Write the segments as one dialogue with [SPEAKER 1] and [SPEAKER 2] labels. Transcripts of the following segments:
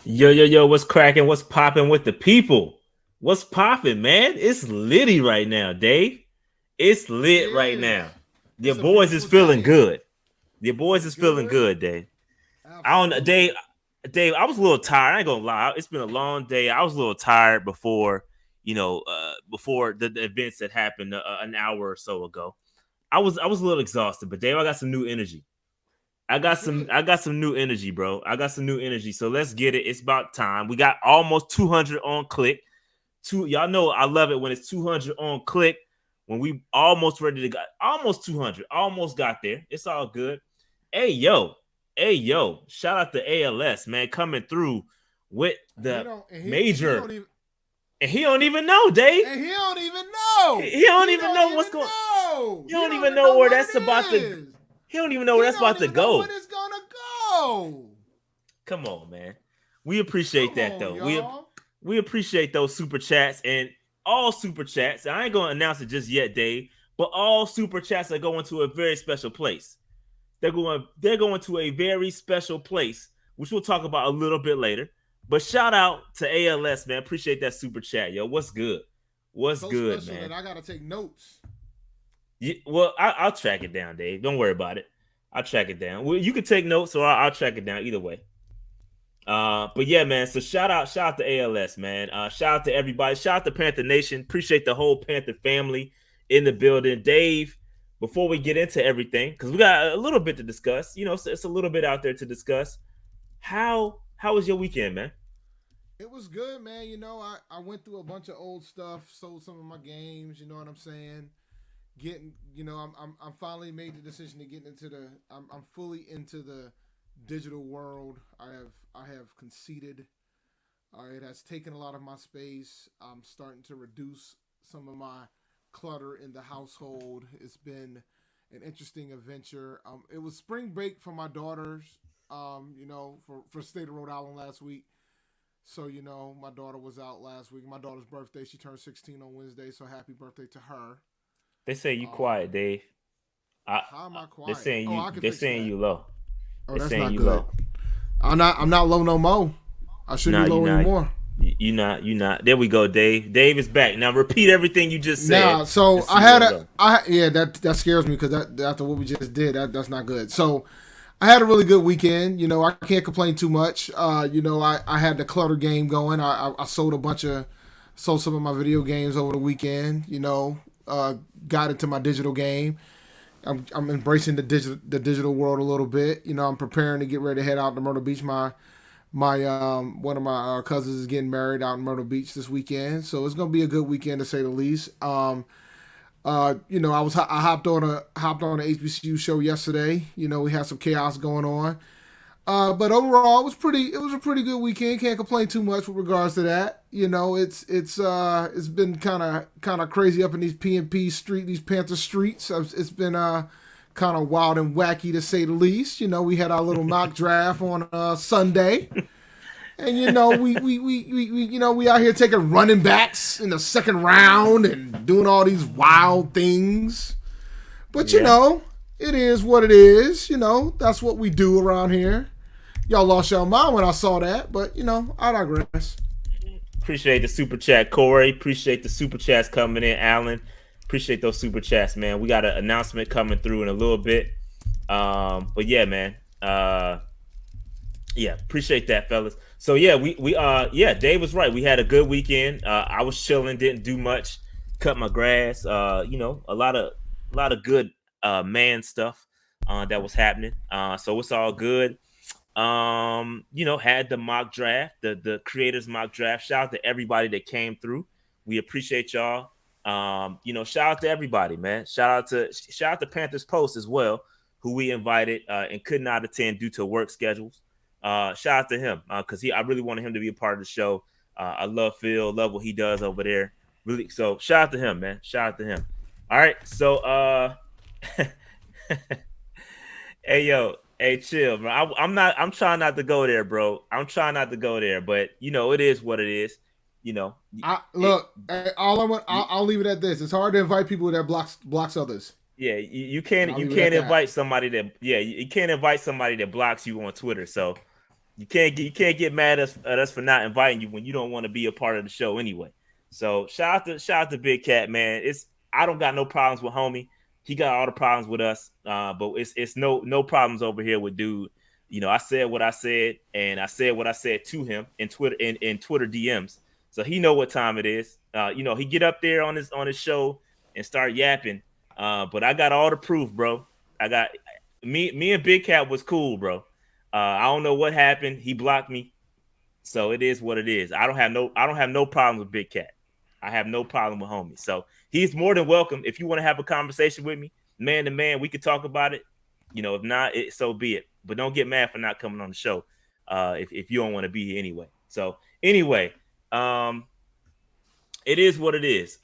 [SPEAKER 1] Yo, what's cracking? What's popping with the people? What's popping, man? It's litty right now, Dave. It's
[SPEAKER 2] It
[SPEAKER 1] lit right now.
[SPEAKER 2] is.
[SPEAKER 1] Your
[SPEAKER 2] It's a
[SPEAKER 1] boys is
[SPEAKER 2] beautiful
[SPEAKER 1] feeling
[SPEAKER 2] day.
[SPEAKER 1] good. Your boys
[SPEAKER 2] Feeling
[SPEAKER 1] is feeling
[SPEAKER 2] good.
[SPEAKER 1] good, Dave. I don't know,
[SPEAKER 2] Absolutely.
[SPEAKER 1] Dave, I was a little tired. I ain't gonna lie. It's been a long day. I was a little tired before, before the events that happened an hour or so ago. I was a little exhausted, but Dave, I got some new energy. I got
[SPEAKER 2] That's
[SPEAKER 1] some
[SPEAKER 2] good.
[SPEAKER 1] I got some new energy, bro. I got some new energy. So let's get it. It's about time. We got almost 200 on click. Y'all know I love it when it's 200 on click. When we almost ready to go, almost 200, almost got there. It's all good. Hey yo, hey yo, shout out to ALS man coming through with
[SPEAKER 2] And he
[SPEAKER 1] the
[SPEAKER 2] don't. And he
[SPEAKER 1] major,
[SPEAKER 2] don't even.
[SPEAKER 1] and he don't even know, Dave.
[SPEAKER 2] And he don't even know.
[SPEAKER 1] He don't
[SPEAKER 2] He
[SPEAKER 1] even
[SPEAKER 2] don't
[SPEAKER 1] know what's
[SPEAKER 2] even
[SPEAKER 1] going.
[SPEAKER 2] know.
[SPEAKER 1] He
[SPEAKER 2] He
[SPEAKER 1] don't
[SPEAKER 2] don't
[SPEAKER 1] even
[SPEAKER 2] even
[SPEAKER 1] know
[SPEAKER 2] know
[SPEAKER 1] where
[SPEAKER 2] what
[SPEAKER 1] that's
[SPEAKER 2] it
[SPEAKER 1] about to.
[SPEAKER 2] is.
[SPEAKER 1] He don't even know
[SPEAKER 2] He
[SPEAKER 1] where that's
[SPEAKER 2] don't
[SPEAKER 1] about to
[SPEAKER 2] even know when
[SPEAKER 1] go.
[SPEAKER 2] it's gonna go.
[SPEAKER 1] Come on, man. We appreciate
[SPEAKER 2] Come
[SPEAKER 1] that
[SPEAKER 2] on,
[SPEAKER 1] though.
[SPEAKER 2] y'all.
[SPEAKER 1] We appreciate those super chats and all super chats. I ain't gonna announce it just yet, Dave, but all super chats are going to a very special place. They're going to a very special place, which we'll talk about a little bit later. But shout out to ALS, man. Appreciate that super chat, yo. What's good? What's
[SPEAKER 2] So
[SPEAKER 1] good,
[SPEAKER 2] special
[SPEAKER 1] man?
[SPEAKER 2] that I gotta take notes.
[SPEAKER 1] Well, I'll track it down, Dave. Don't worry about it. I'll track it down. Well, you can take notes, or I'll track it down either way. But yeah, man. So shout out to ALS, man. Shout out to everybody. Shout out to Panther Nation. Appreciate the whole Panther family in the building. Dave, before we get into everything, because we got a little bit to discuss. It's a little bit out there to discuss. How was your weekend, man?
[SPEAKER 2] It was good, man. I went through a bunch of old stuff, sold some of my games. You know what I'm saying? Getting, I'm finally made the decision to get into the. I'm fully into the digital world. I have conceded. It has taken a lot of my space. I'm starting to reduce some of my clutter in the household. It's been an interesting adventure. It was spring break for my daughters. For state of Rhode Island last week. So my daughter was out last week. My daughter's birthday. She turned 16 on Wednesday. So happy birthday to her.
[SPEAKER 1] They say you quiet,
[SPEAKER 2] Um,
[SPEAKER 1] Dave. I,
[SPEAKER 2] how am I
[SPEAKER 1] they're
[SPEAKER 2] quiet?
[SPEAKER 1] saying
[SPEAKER 2] Oh,
[SPEAKER 1] you.
[SPEAKER 2] I can
[SPEAKER 1] They're
[SPEAKER 2] fix
[SPEAKER 1] saying
[SPEAKER 2] that.
[SPEAKER 1] you low.
[SPEAKER 2] Oh,
[SPEAKER 1] They're
[SPEAKER 2] that's
[SPEAKER 1] saying
[SPEAKER 2] not
[SPEAKER 1] you
[SPEAKER 2] good.
[SPEAKER 1] low.
[SPEAKER 2] I'm not low no more. I shouldn't
[SPEAKER 1] Nah,
[SPEAKER 2] be
[SPEAKER 1] you
[SPEAKER 2] low
[SPEAKER 1] not.
[SPEAKER 2] anymore.
[SPEAKER 1] You not. You not. There we go, Dave. Dave is back. Now repeat everything you just said
[SPEAKER 2] Now, so
[SPEAKER 1] and
[SPEAKER 2] I
[SPEAKER 1] see
[SPEAKER 2] had
[SPEAKER 1] where it
[SPEAKER 2] a
[SPEAKER 1] go.
[SPEAKER 2] I yeah that scares me because that after what we just did that's not good. So I had a really good weekend. I can't complain too much. I had the clutter game going. I sold some of my video games over the weekend. Got into my digital game. I'm embracing the digital world a little bit. I'm preparing to get ready to head out to Myrtle Beach. My one of my cousins is getting married out in Myrtle Beach this weekend, so it's gonna be a good weekend to say the least. I hopped on a HBCU show yesterday. We had some chaos going on. But overall, it was a pretty good weekend. Can't complain too much with regards to that. It's been kind of crazy up in these PNP street, these Panther streets. It's been kind of wild and wacky to say the least. We had our little mock draft on Sunday. And we out here taking running backs in the second round and doing all these wild things. But
[SPEAKER 1] Yeah.
[SPEAKER 2] it is what it is. That's what we do around here. Y'all lost your mind when I saw that, but I digress.
[SPEAKER 1] Appreciate the super chat, Corey. Appreciate the super chats coming in, Alan. Appreciate those super chats, man. We got an announcement coming through in a little bit. But yeah, man. Yeah, appreciate that, fellas. So yeah, yeah, Dave was right. We had a good weekend. I was chilling, didn't do much, cut my grass. A lot of good man stuff that was happening. So it's all good. Had the mock draft, the creators mock draft. Shout out to everybody that came through. We appreciate y'all. Shout out to everybody, man. Shout out to Panthers Post as well, who we invited and could not attend due to work schedules. Shout out to him because I really wanted him to be a part of the show. I love Phil, love what he does over there. Really, so shout out to him, man. Shout out to him. All right, so hey yo, hey chill, bro. I'm not. I'm trying not to go there, bro. I'm trying not to go there, but it is what it is. You know,
[SPEAKER 2] I
[SPEAKER 1] it.
[SPEAKER 2] look. All I want. I'll leave it at this. It's hard to invite people that blocks others.
[SPEAKER 1] Yeah, you
[SPEAKER 2] And
[SPEAKER 1] can't
[SPEAKER 2] I'll
[SPEAKER 1] you
[SPEAKER 2] leave it
[SPEAKER 1] can't
[SPEAKER 2] at that.
[SPEAKER 1] invite somebody that you can't invite somebody that blocks you on Twitter. So You can't get mad at us for not inviting you when you don't want to be a part of the show anyway. So shout out to Big Cat, man. I don't got no problems with homie. He got all the problems with us. But it's no problems over here with dude. I said what I said, and I said what I said to him in Twitter DMs. So he know what time it is. He get up there on his show and start yapping. But I got all the proof, bro. I got me and Big Cat was cool, bro. I don't know what happened. He blocked me, so it is what it is. I don't have no problem with Big Cat. I have no problem with homie. So he's more than welcome. If you want to have a conversation with me, man to man, we could talk about it. If not, so be it. But don't get mad for not coming on the show. If you don't want to be here anyway. So anyway, it is what it is.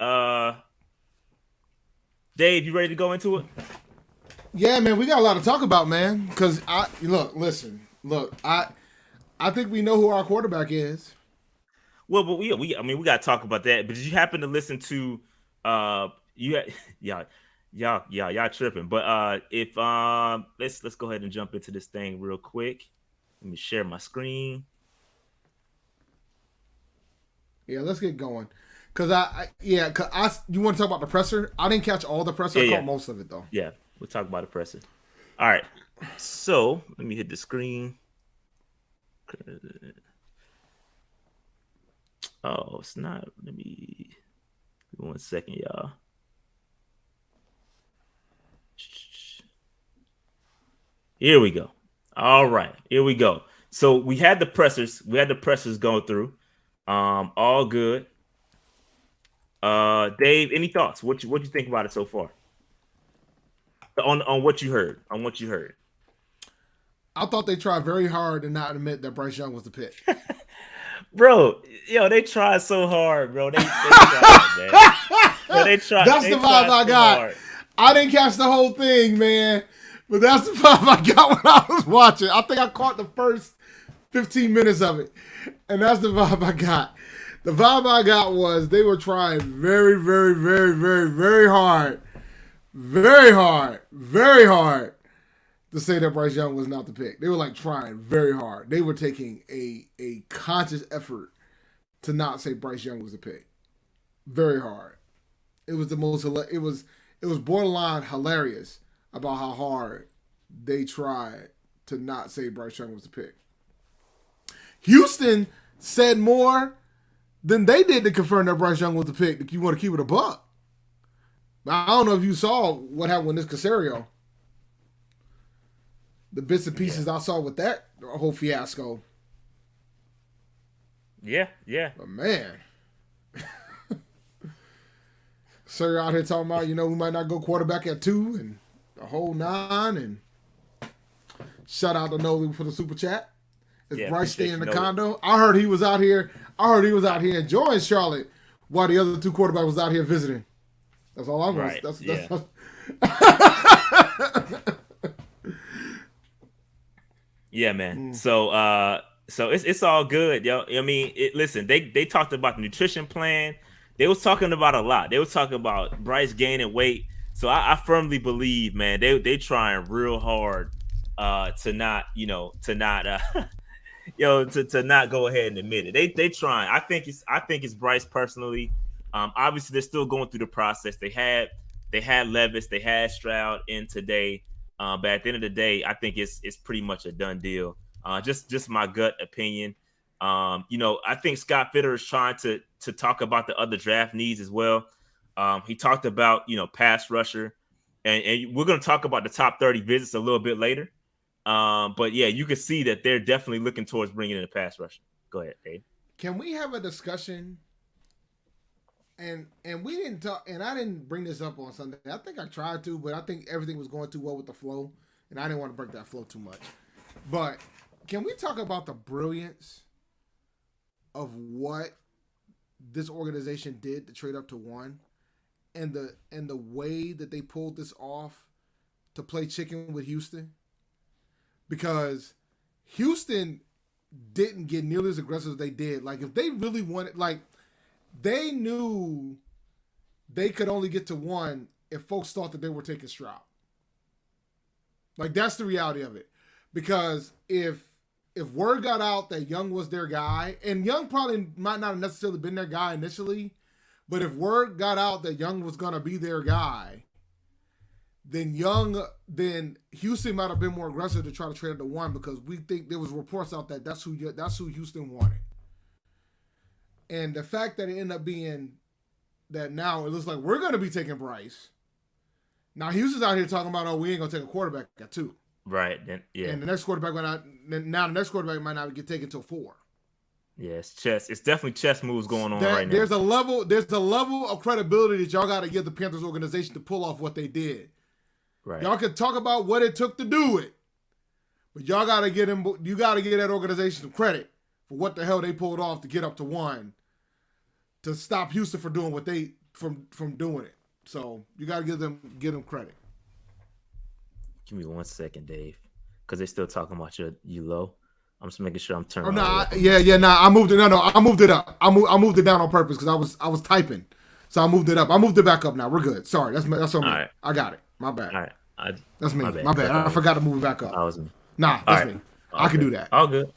[SPEAKER 1] Dave, you ready to go into it?
[SPEAKER 2] Yeah, man, we got a lot to talk about, man. Because I think we know who our quarterback is.
[SPEAKER 1] Well, but we got to talk about that. But did you happen to listen to you y'all tripping? But if let's go ahead and jump into this thing real quick. Let me share my screen.
[SPEAKER 2] Yeah, let's get going. Cause you want to talk about the presser? I didn't catch all the presser. I caught most of it though.
[SPEAKER 1] Yeah, we'll talk about the presser. All right. So let me hit the screen. Oh, it's not. Let me 1 second, y'all. Here we go. All right, here we go. So we had the pressers. Going through. All good. Dave, any thoughts? What you think about it so far? On what you heard.
[SPEAKER 2] I thought they tried very hard to not admit that Bryce Young was the pick.
[SPEAKER 1] Bro, they tried so hard, bro. They tried, man. Bro, they tried.
[SPEAKER 2] That's the vibe I got. Hard. I didn't catch the whole thing, man. But that's the vibe I got when I was watching. I think I caught the first 15 minutes of it. And that's the vibe I got. The vibe I got was they were trying very, very, very, very, very hard. Very hard. Very hard to say that Bryce Young was not the pick. They were like trying very hard. They were taking a conscious effort to not say Bryce Young was the pick. Very hard. It was the most. It was borderline hilarious about how hard they tried to not say Bryce Young was the pick. Houston said more than they did to confirm that Bryce Young was the pick. If you want to keep it a buck. I don't know if you saw what happened with this Casario. The bits and pieces I saw with that whole fiasco.
[SPEAKER 1] Yeah.
[SPEAKER 2] But man. Sir out here talking about, we might not go quarterback at 2 and the whole 9. And shout out to Noli for the super chat. Is Bryce staying in the condo? I heard he was out here enjoying Charlotte while the other 2 quarterbacks was out here visiting. That's all I'm going to say.
[SPEAKER 1] Yeah, man. So it's all good, yo. I mean, listen, they talked about the nutrition plan. They was talking about a lot. They was talking about Bryce gaining weight. So I firmly believe, man, they trying real hard to not go ahead and admit it. They trying. I think it's Bryce personally. Obviously they're still going through the process. They had Levis, they had Stroud in today. But at the end of the day, I think it's pretty much a done deal. Just my gut opinion. I think Scott Fitterer is trying to talk about the other draft needs as well. He talked about, pass rusher, and we're going to talk about the top 30 visits a little bit later. But yeah, you can see that they're definitely looking towards bringing in a pass rusher. Go ahead, Dave.
[SPEAKER 2] Can we have a discussion? And we didn't talk, and I didn't bring this up on Sunday. I think I tried to, but I think everything was going too well with the flow, and I didn't want to break that flow too much. But can we talk about the brilliance of what this organization did to trade up to 1, and the way that they pulled this off to play chicken with Houston? Because Houston didn't get nearly as aggressive as they did. Like, if they really wanted, like, they knew they could only get to 1 if folks thought that they were taking Stroud. Like, that's the reality of it. Because if if word got out that Young was their guy, and Young probably might not have necessarily been their guy initially, but if word got out that Young was gonna be their guy, then Houston might have been more aggressive to try to trade it to one, because we think there was reports out that that's who Houston wanted. And the fact that it ended up being that now it looks like we're going to be taking Bryce. Now Houston's out here talking about, we ain't going to take a quarterback at 2.
[SPEAKER 1] Right. Then yeah.
[SPEAKER 2] And the next quarterback might not get taken till 4.
[SPEAKER 1] Yeah, it's chess. It's definitely chess moves going on right now.
[SPEAKER 2] There's a level of credibility that y'all got to give the Panthers organization to pull off what they did.
[SPEAKER 1] Right.
[SPEAKER 2] Y'all can talk about what it took to do it, but y'all got to get him. You got to give that organization some credit for what the hell they pulled off to get up to 1, to stop Houston from doing what they from doing it. So you got to give them credit.
[SPEAKER 1] Give me 1 second, Dave, because they're still talking about you low. I'm just making sure I'm turning.
[SPEAKER 2] Oh no, I moved it. No, I moved it up. I moved it down on purpose because I was typing, so I moved it up. I moved it back up now. We're good. Sorry, that's on me.
[SPEAKER 1] Right.
[SPEAKER 2] I got it. My bad.
[SPEAKER 1] All right.
[SPEAKER 2] That's me. My bad. I forgot to move it back up.
[SPEAKER 1] That was me.
[SPEAKER 2] Nah, that's me. I can do that.
[SPEAKER 1] All good.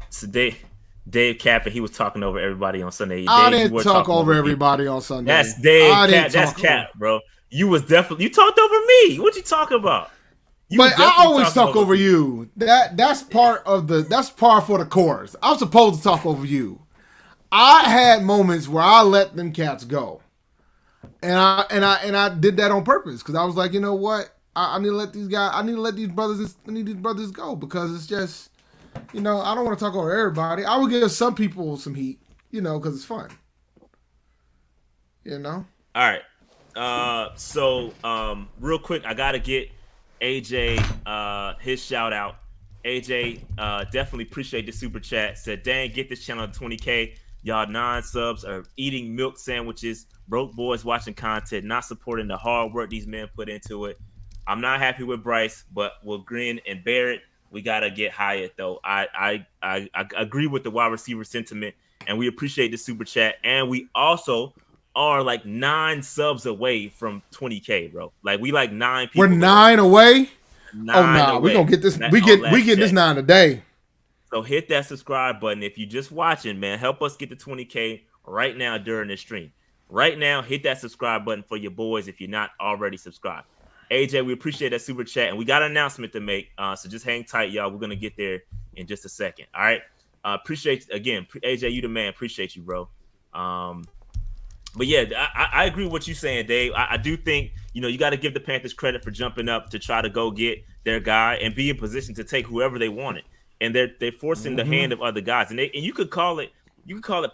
[SPEAKER 1] So Dave Capper, he was talking over everybody on Sunday.
[SPEAKER 2] I didn't talk over everybody on Sunday.
[SPEAKER 1] That's Dave. That's Cap, bro. You talked over me. What you talking about?
[SPEAKER 2] But I always talk over you. That's part for the course. I'm supposed to talk over you. I had moments where I let them cats go. And I did that on purpose, because I was like, you know what? I need to let these brothers go, because it's just, I don't want to talk over everybody. I would give some people some heat, because it's fun.
[SPEAKER 1] All right. So real quick, I gotta get AJ his shout out. AJ definitely appreciate the super chat. Said, dang, get this channel to 20K. Y'all non-subs are eating milk sandwiches. Broke boys watching content, not supporting the hard work these men put into it. I'm not happy with Bryce, but we'll grin and bear it. We gotta get Hyatt though. I agree with the wide receiver sentiment, and we appreciate the super chat. And we also are like 9 subs away from 20K, bro. Like we like 9 people.
[SPEAKER 2] We're 9 away.
[SPEAKER 1] 9 away.
[SPEAKER 2] We're gonna get this. We get this 9 today.
[SPEAKER 1] So hit that subscribe button if you're just watching, man. Help us get to 20K right now during this stream. Right now, hit that subscribe button for your boys if you're not already subscribed. AJ, we appreciate that super chat, and we got an announcement to make, so just hang tight, y'all. We're going to get there in just a second, all right? Appreciate, again, AJ, you the man. Appreciate you, bro. But, yeah, I agree with what you're saying, Dave. I do think, you got to give the Panthers credit for jumping up to try to go get their guy and be in position to take whoever they wanted. And they're forcing the hand of other guys. And you could call it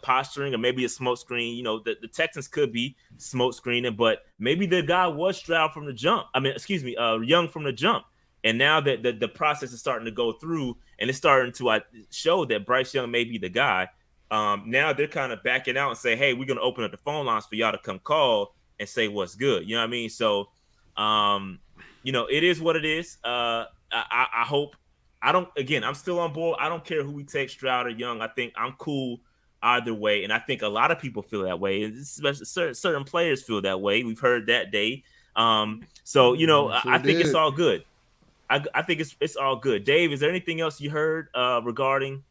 [SPEAKER 1] posturing or maybe a smoke screen. The Texans could be smoke screening, but maybe the guy was Stroud from the jump. Young from the jump. And now that the process is starting to go through and it's starting to show that Bryce Young may be the guy, now they're kind of backing out and say, hey, we're going to open up the phone lines for y'all to come call and say what's good. You know what I mean? So, it is what it is. I hope. I'm still on board. I don't care who we take, Stroud or Young. I think I'm cool either way. And I think a lot of people feel that way. Especially certain players feel that way. We've heard that, Dave. I think it's all good. I think it's all good. Dave, is there anything else you heard regarding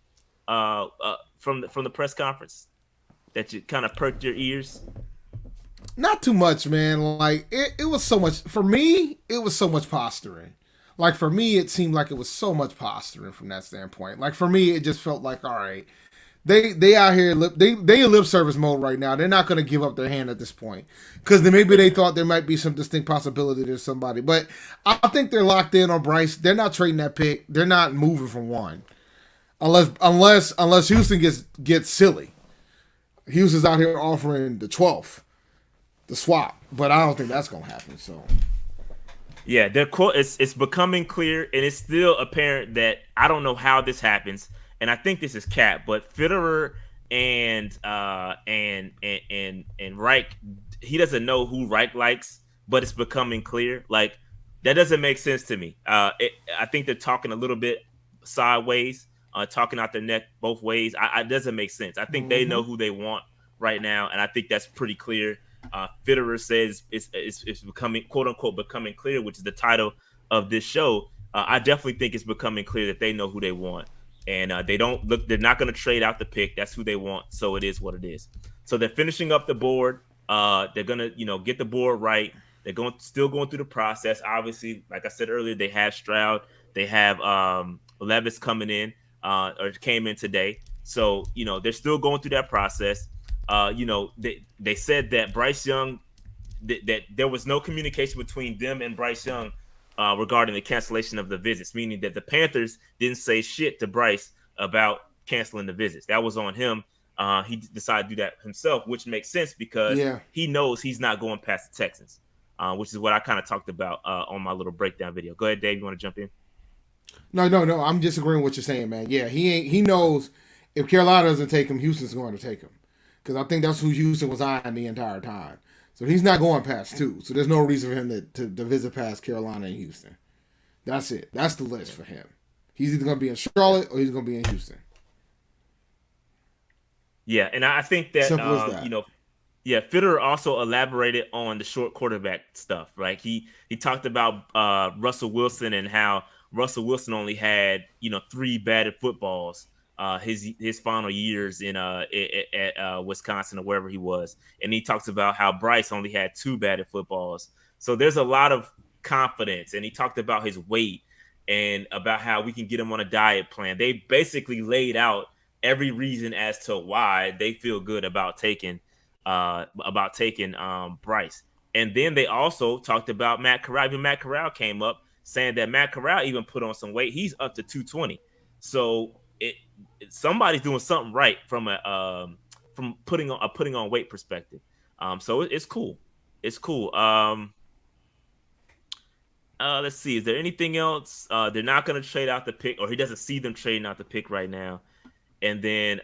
[SPEAKER 1] from the press conference that you kind of perked your ears?
[SPEAKER 2] Not too much, man. Like it was so much for me. It was so much posturing. Like for me, it seemed like it was so much posturing from that standpoint. Like for me, it just felt like, all right, they out here, they in lip service mode right now. They're not going to give up their hand at this point because maybe they thought there might be some distinct possibility there's somebody. But I think they're locked in on Bryce. They're not trading that pick. They're not moving from 1, unless Houston gets silly. Houston's out here offering the 12th, the swap, but I don't think that's going to happen. So.
[SPEAKER 1] Yeah, it's becoming clear, and it's still apparent that I don't know how this happens, and I think this is cap, but Fitterer and Reich, he doesn't know who Reich likes, but it's becoming clear. Like that doesn't make sense to me. I think they're talking a little bit sideways, talking out their neck both ways. It doesn't make sense. I think they know who they want right now, and I think that's pretty clear. Fitterer says it's becoming, quote unquote, becoming clear, which is the title of this show. I definitely think it's becoming clear that they know who they want, and they don't look. They're not going to trade out the pick. That's who they want. So it is what it is. So they're finishing up the board. They're gonna, get the board right. They're still going through the process. Obviously, like I said earlier, they have Stroud. They have Levis coming in, or came in today. So they're still going through that process. They said that Bryce Young, that there was no communication between them and Bryce Young regarding the cancellation of the visits, meaning that the Panthers didn't say shit to Bryce about canceling the visits. That was on him. He decided to do that himself, which makes sense because he knows he's not going past the Texans, which is what I kind of talked about on my little breakdown video. Go ahead, Dave. You want to jump in?
[SPEAKER 2] No. I'm just agreeing with what you're saying, man. Yeah, he knows if Carolina doesn't take him, Houston's going to take him. Because I think that's who Houston was eyeing the entire time. So he's not going past two. So there's no reason for him to visit past Carolina and Houston. That's it. That's the list for him. He's either going to be in Charlotte or he's going to be in Houston.
[SPEAKER 1] Yeah, and I think that,
[SPEAKER 2] simple as that.
[SPEAKER 1] Fitterer also elaborated on the short quarterback stuff. Right? He talked about Russell Wilson and how Russell Wilson only had 3 batted footballs his final years at Wisconsin or wherever he was, and he talks about how Bryce only had 2 batted footballs. So there's a lot of confidence, and he talked about his weight and about how we can get him on a diet plan. They basically laid out every reason as to why they feel good about taking Bryce. And then they also talked about Matt Corral. Even Matt Corral came up saying that Matt Corral even put on some weight. He's up to 220. So somebody's doing something right from putting on weight perspective. So it's cool. It's cool. Let's see. Is there anything else? They're not going to trade out the pick, or he doesn't see them trading out the pick right now. And then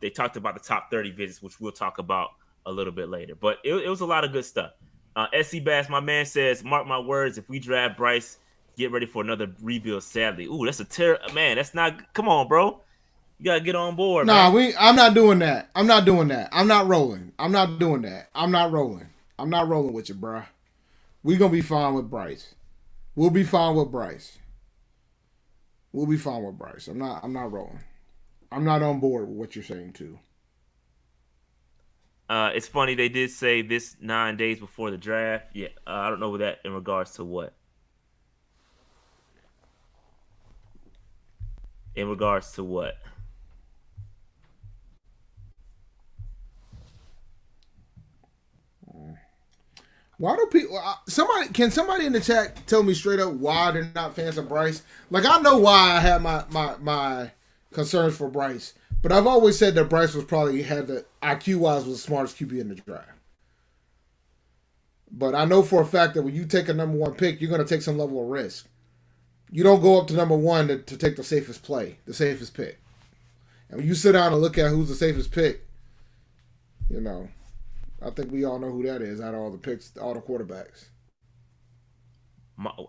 [SPEAKER 1] they talked about the top 30 visits, which we'll talk about a little bit later. But it was a lot of good stuff. SC Bass, my man, says, mark my words, if we draft Bryce, get ready for another rebuild, sadly. Ooh, that's a man. That's not – come on, bro. You got to get on board, man.
[SPEAKER 2] I'm not doing that. I'm not doing that. I'm not rolling. I'm not doing that. I'm not rolling. I'm not rolling with you, bro. We're going to be fine with Bryce. We'll be fine with Bryce. We'll be fine with Bryce. I'm not rolling. I'm not on board with what you're saying, too.
[SPEAKER 1] It's funny. They did say this 9 days before the draft. Yeah, I don't know what that in regards to what. In regards to what?
[SPEAKER 2] Why do people? Somebody in the chat tell me straight up why they're not fans of Bryce? Like, I know why I have my concerns for Bryce, but I've always said that Bryce was probably had the IQ wise was the smartest QB in the draft. But I know for a fact that when you take a number 1 pick, you're going to take some level of risk. You don't go up to number 1 to take the safest pick. And when you sit down and look at who's the safest pick, I think we all know who that is out of all the picks, all the quarterbacks.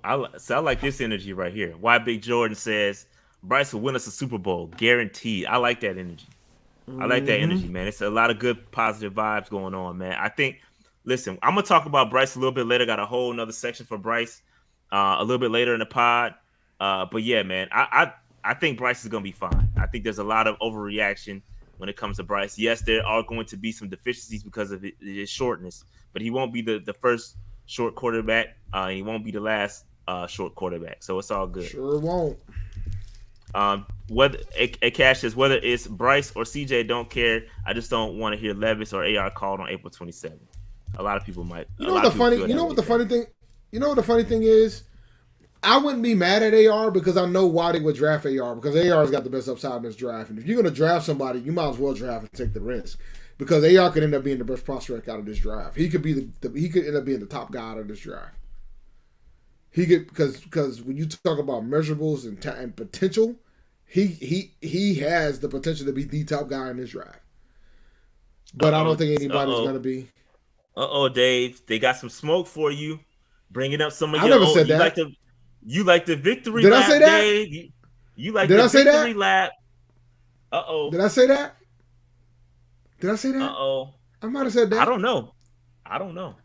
[SPEAKER 1] I like this energy right here. Why Big Jordan says Bryce will win us a Super Bowl, guaranteed. I like that energy. I like that energy, man. It's a lot of good positive vibes going on, man. I think, listen, I'm going to talk about Bryce a little bit later. Got a whole another section for Bryce a little bit later in the pod. But yeah, man, I think Bryce is going to be fine. I think there's a lot of overreaction when it comes to Bryce. Yes, there are going to be some deficiencies because of his shortness, but he won't be the first short quarterback. And he won't be the last short quarterback. So it's all good.
[SPEAKER 2] Sure won't.
[SPEAKER 1] Whether a Cash says whether it's Bryce or CJ, don't care. I just don't want to hear Levis or AR called on April 27th. A lot of people might.
[SPEAKER 2] You know what the funny thing is? I wouldn't be mad at AR because I know why they would draft AR, because AR's got the best upside in this draft. And if you're going to draft somebody, you might as well draft and take the risk, because AR could end up being the best prospect out of this draft. He could be he could end up being the top guy out of this draft. He could, because when you talk about measurables and potential, he has the potential to be the top guy in this draft. But I don't think anybody's going to be.
[SPEAKER 1] Dave, they got some smoke for you. Bringing up some of
[SPEAKER 2] your. I never said that.
[SPEAKER 1] You like the victory
[SPEAKER 2] lap,
[SPEAKER 1] I say that?
[SPEAKER 2] Dave.
[SPEAKER 1] You like the victory lap.
[SPEAKER 2] Did I say that? Did I say that?
[SPEAKER 1] I
[SPEAKER 2] might have said that.
[SPEAKER 1] I don't know.
[SPEAKER 2] I don't know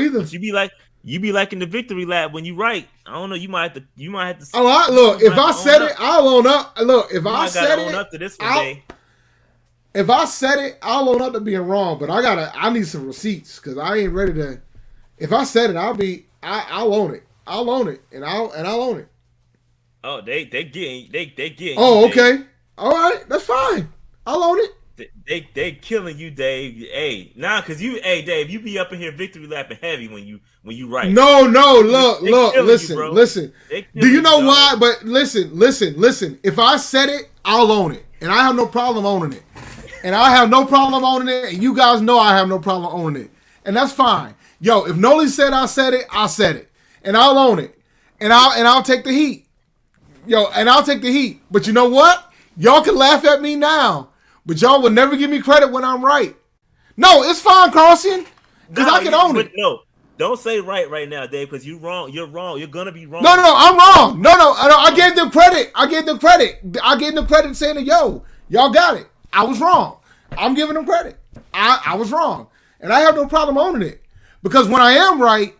[SPEAKER 2] either.
[SPEAKER 1] But you be like You be liking the victory lap when you right. I don't know. You might have to.
[SPEAKER 2] Oh, look. If I said it, I'll own up. Look, if I said it,
[SPEAKER 1] own up to this one day.
[SPEAKER 2] If I said it, I'll own up to being wrong. But I need some receipts because I ain't ready to. If I said it, I'll own it. I'll own it, and I'll own it.
[SPEAKER 1] Oh, they getting.
[SPEAKER 2] Oh, okay. Dave. All right, that's fine. I'll own it.
[SPEAKER 1] They killing you, Dave. Hey, cause Dave, you be up in here victory lapping heavy when you right.
[SPEAKER 2] No, look, listen. Do you know why? But listen. If I said it, I'll own it, and I have no problem owning it. And you guys know I have no problem owning it, and that's fine. Yo, if Noli said I said it, and I'll own it, and I'll take the heat. Yo, and I'll take the heat. But you know what? Y'all can laugh at me now. But y'all will never give me credit when I'm right. No, it's fine, Carlson. Because I can own it.
[SPEAKER 1] No, don't say right now, Dave, because you're wrong. You're wrong. You're going to be wrong.
[SPEAKER 2] No, I'm wrong. No, I gave them credit. I gave them credit saying that, yo, y'all got it. I was wrong. I'm giving them credit. I was wrong. And I have no problem owning it. Because when I am right,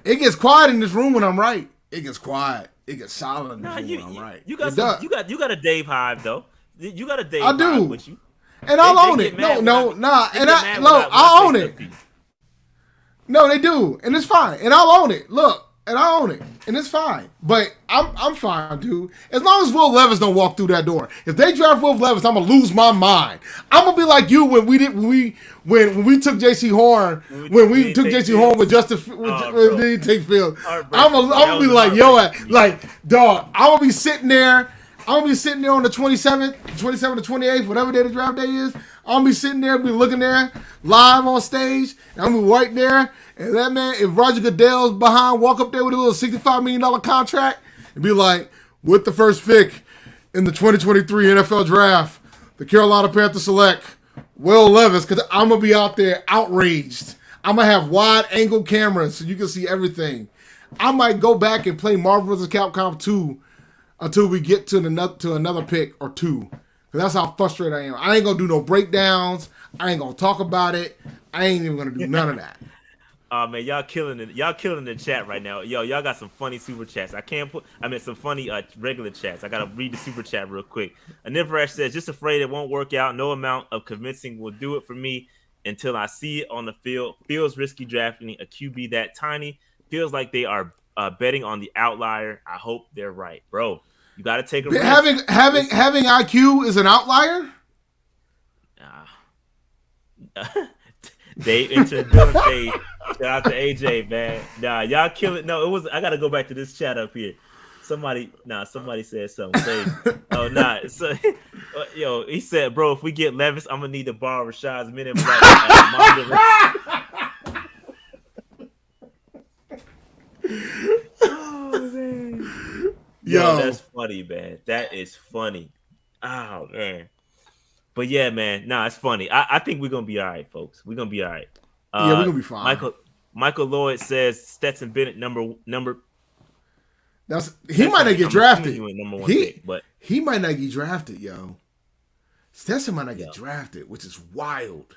[SPEAKER 2] it gets quiet in this room when I'm right. It gets quiet. It gets silent in this room when I'm right.
[SPEAKER 1] You got a Dave hive, though. You got a Dave
[SPEAKER 2] I do.
[SPEAKER 1] hive with you.
[SPEAKER 2] And I'll own it. No. And I'll own it. No, they do. And it's fine. And I'll own it. Look. And I own it. And it's fine. But I'm fine, dude. As long as Will Levis don't walk through that door. If they draft Will Levis, I'm gonna lose my mind. I'm gonna be like you when we took JC Horn, when we took JC Horn with Justin when he take Field. I'm gonna be like, dog, I'm gonna be sitting there on the 27th to 28th, whatever day the draft day is. I'm gonna be sitting there, be looking there live on stage, and I'm gonna be right there. And that man, if Roger Goodell's behind, walk up there with a little $65 million contract and be like, with the first pick in the 2023 NFL draft, the Carolina Panthers select Will Levis, because I'm going to be out there outraged. I'm going to have wide angle cameras so you can see everything. I might go back and play Marvel vs. Capcom 2 until we get to another pick or two. Because that's how frustrated I am. I ain't going to do no breakdowns. I ain't going to talk about it. I ain't even going to do none of that.
[SPEAKER 1] Oh man, y'all killing the chat right now. Yo, y'all got some funny super chats. Some funny regular chats. I gotta read the super chat real quick. Anifresh says, just afraid it won't work out. No amount of convincing will do it for me until I see it on the field. Feels risky drafting a QB that tiny. Feels like they are betting on the outlier. I hope they're right, bro. You gotta take a risk.
[SPEAKER 2] Having IQ is an outlier. Dave entered the stage. Shout out to AJ, man. Nah, y'all kill it. No, it was. I gotta go back to this chat up here. Somebody said something. Oh, nah. So, yo, he said, bro, if we get Levis, I'm gonna need to borrow Rashad's minute. Oh man. Yo, that's funny, man. That is funny. Oh man. But yeah, man, it's funny. I think we're gonna be all right, folks. We're gonna be all right. Yeah, we're gonna be fine.
[SPEAKER 1] Michael Lloyd says Stetson Bennett number.
[SPEAKER 2] He might not get drafted. He might not get drafted, yo. Stetson might not get drafted, which is wild.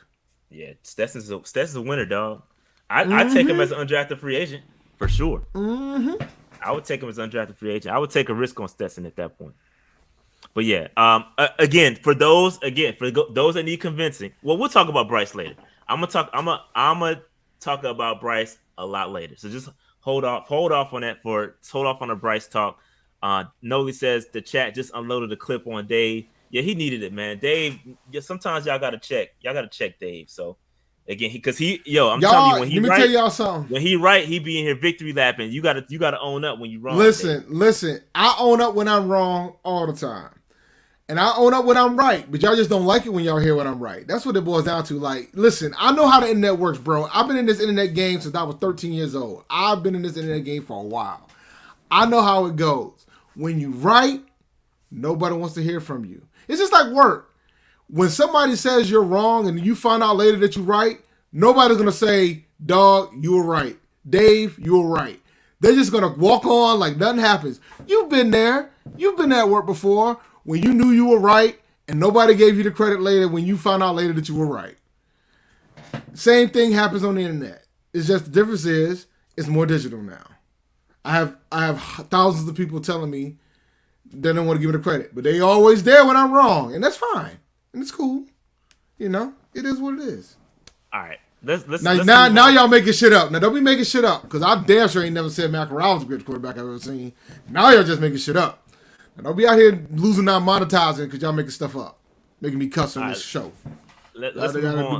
[SPEAKER 1] Yeah, Stetson's a winner, dog. I'd take him as an undrafted free agent for sure. Mm-hmm. I would take him as an undrafted free agent. I would take a risk on Stetson at that point. But yeah, again, for those that need convincing, well, we'll talk about Bryce later. I'm gonna talk about Bryce a lot later. So just hold off on that hold off on the Bryce talk. Noli says the chat just unloaded a clip on Dave. Yeah, he needed it, man. Dave, sometimes y'all gotta check Dave. So again, I'm telling you, when he right, tell y'all something. When he right, he be in here victory lapping. You gotta own up when you wrong.
[SPEAKER 2] Listen. I own up when I'm wrong all the time. And I own up when I'm right, but y'all just don't like it when y'all hear when I'm right. That's what it boils down to. Like, listen, I know how the internet works, bro. I've been in this internet game since I was 13 years old. I've been in this internet game for a while. I know how it goes. When you right, nobody wants to hear from you. It's just like work. When somebody says you're wrong and you find out later that you're right, nobody's going to say, dog, you were right. Dave, you were right. They're just going to walk on like nothing happens. You've been there. You've been at work before. When you knew you were right and nobody gave you the credit later when you found out later that you were right. Same thing happens on the internet. It's just the difference is it's more digital now. I have thousands of people telling me they don't want to give it a credit, but they always there when I'm wrong, and that's fine, and it's cool. You know, it is what it is.
[SPEAKER 1] All right, let's
[SPEAKER 2] now y'all making shit up. Now don't be making shit up, because I damn sure ain't never said Matt Corral was the greatest quarterback I've ever seen. Now y'all just making shit up. Now don't be out here losing out monetizing because y'all making stuff up, making me cuss on this show.
[SPEAKER 1] Let's move on.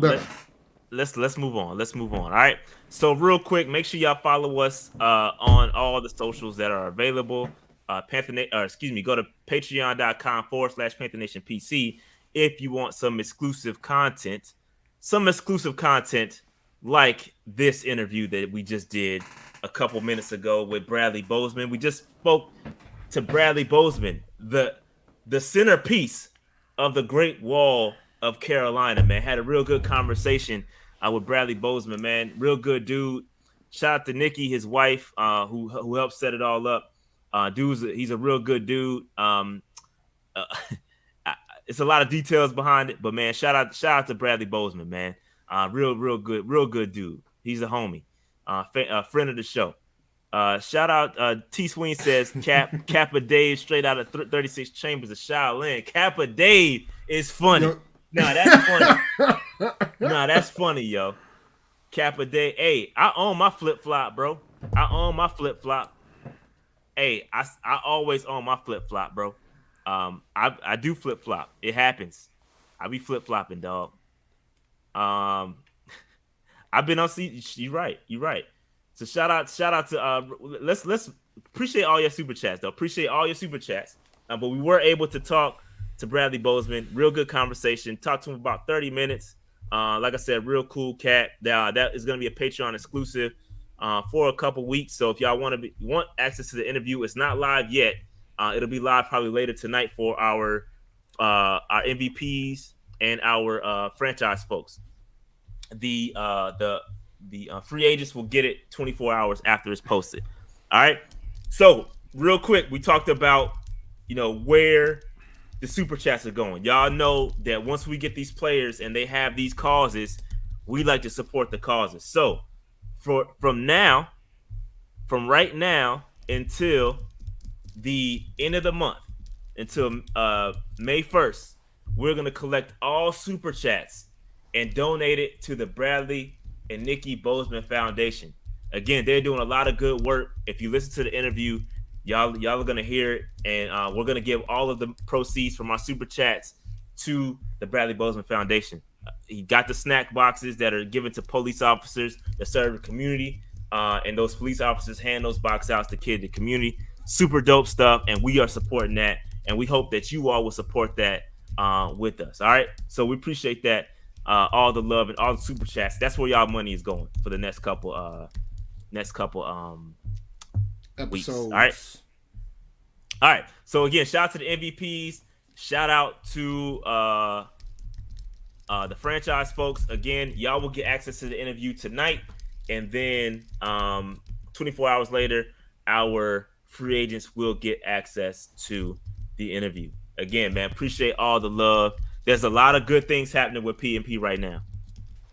[SPEAKER 1] Let's move on. Let's move on. All right. So real quick, make sure y'all follow us on all the socials that are available. Go to patreon.com/Panther Nation PC if you want some exclusive content. Some exclusive content like this interview that we just did a couple minutes ago with Bradley Bozeman. We just spoke to Bradley Bozeman, the centerpiece of the Great Wall of Carolina, man. Had a real good conversation with Bradley Bozeman, man. Real good dude. Shout out to Nikki, his wife, who helped set it all up. He's a real good dude. It's a lot of details behind it, but man, shout out to Bradley Bozeman, man. Real good dude. He's a homie, friend of the show. Shout out T Sween says Kappa Dave straight out of 36 Chambers of Shaolin. Kappa Dave is funny. Nah, that's funny. That's funny, yo. Kappa Dave. Hey, I own my flip flop, bro. I own my flip flop. Hey, I always own my flip flop, bro. I do flip flop. It happens. I be flip flopping, dog. I've been on. You're right. So shout out to let's appreciate all your super chats though. Appreciate all your super chats. But we were able to talk to Bradley Bozeman. Real good conversation. Talked to him about 30 minutes. Like I said, real cool cat. That is going to be a Patreon exclusive for a couple weeks. So if y'all want access to the interview, it's not live yet. It'll be live probably later tonight for our MVPs and our franchise folks. The free agents will get it 24 hours after it's posted. All right. So real quick, we talked about, where the super chats are going. Y'all know that once we get these players and they have these causes, we like to support the causes. So from right now until the end of the month, until May 1st, we're going to collect all super chats and donate it to the Bradley and Nikki Bozeman Foundation. Again, they're doing a lot of good work. If you listen to the interview, y'all are going to hear it, and we're going to give all of the proceeds from our super chats to the Bradley Bozeman Foundation. He got the snack boxes that are given to police officers that serve the community, and those police officers hand those box outs to kids in the community. Super dope stuff, and we are supporting that, and we hope that you all will support that with us. All right, so we appreciate that. All the love and all the super chats. That's where y'all money is going for the next couple weeks. All right. So again, shout out to the MVPs. Shout out to the franchise folks. Again, y'all will get access to the interview tonight, and then 24 hours later, our free agents will get access to the interview. Again, man, appreciate all the love. There's a lot of good things happening with PNP right now.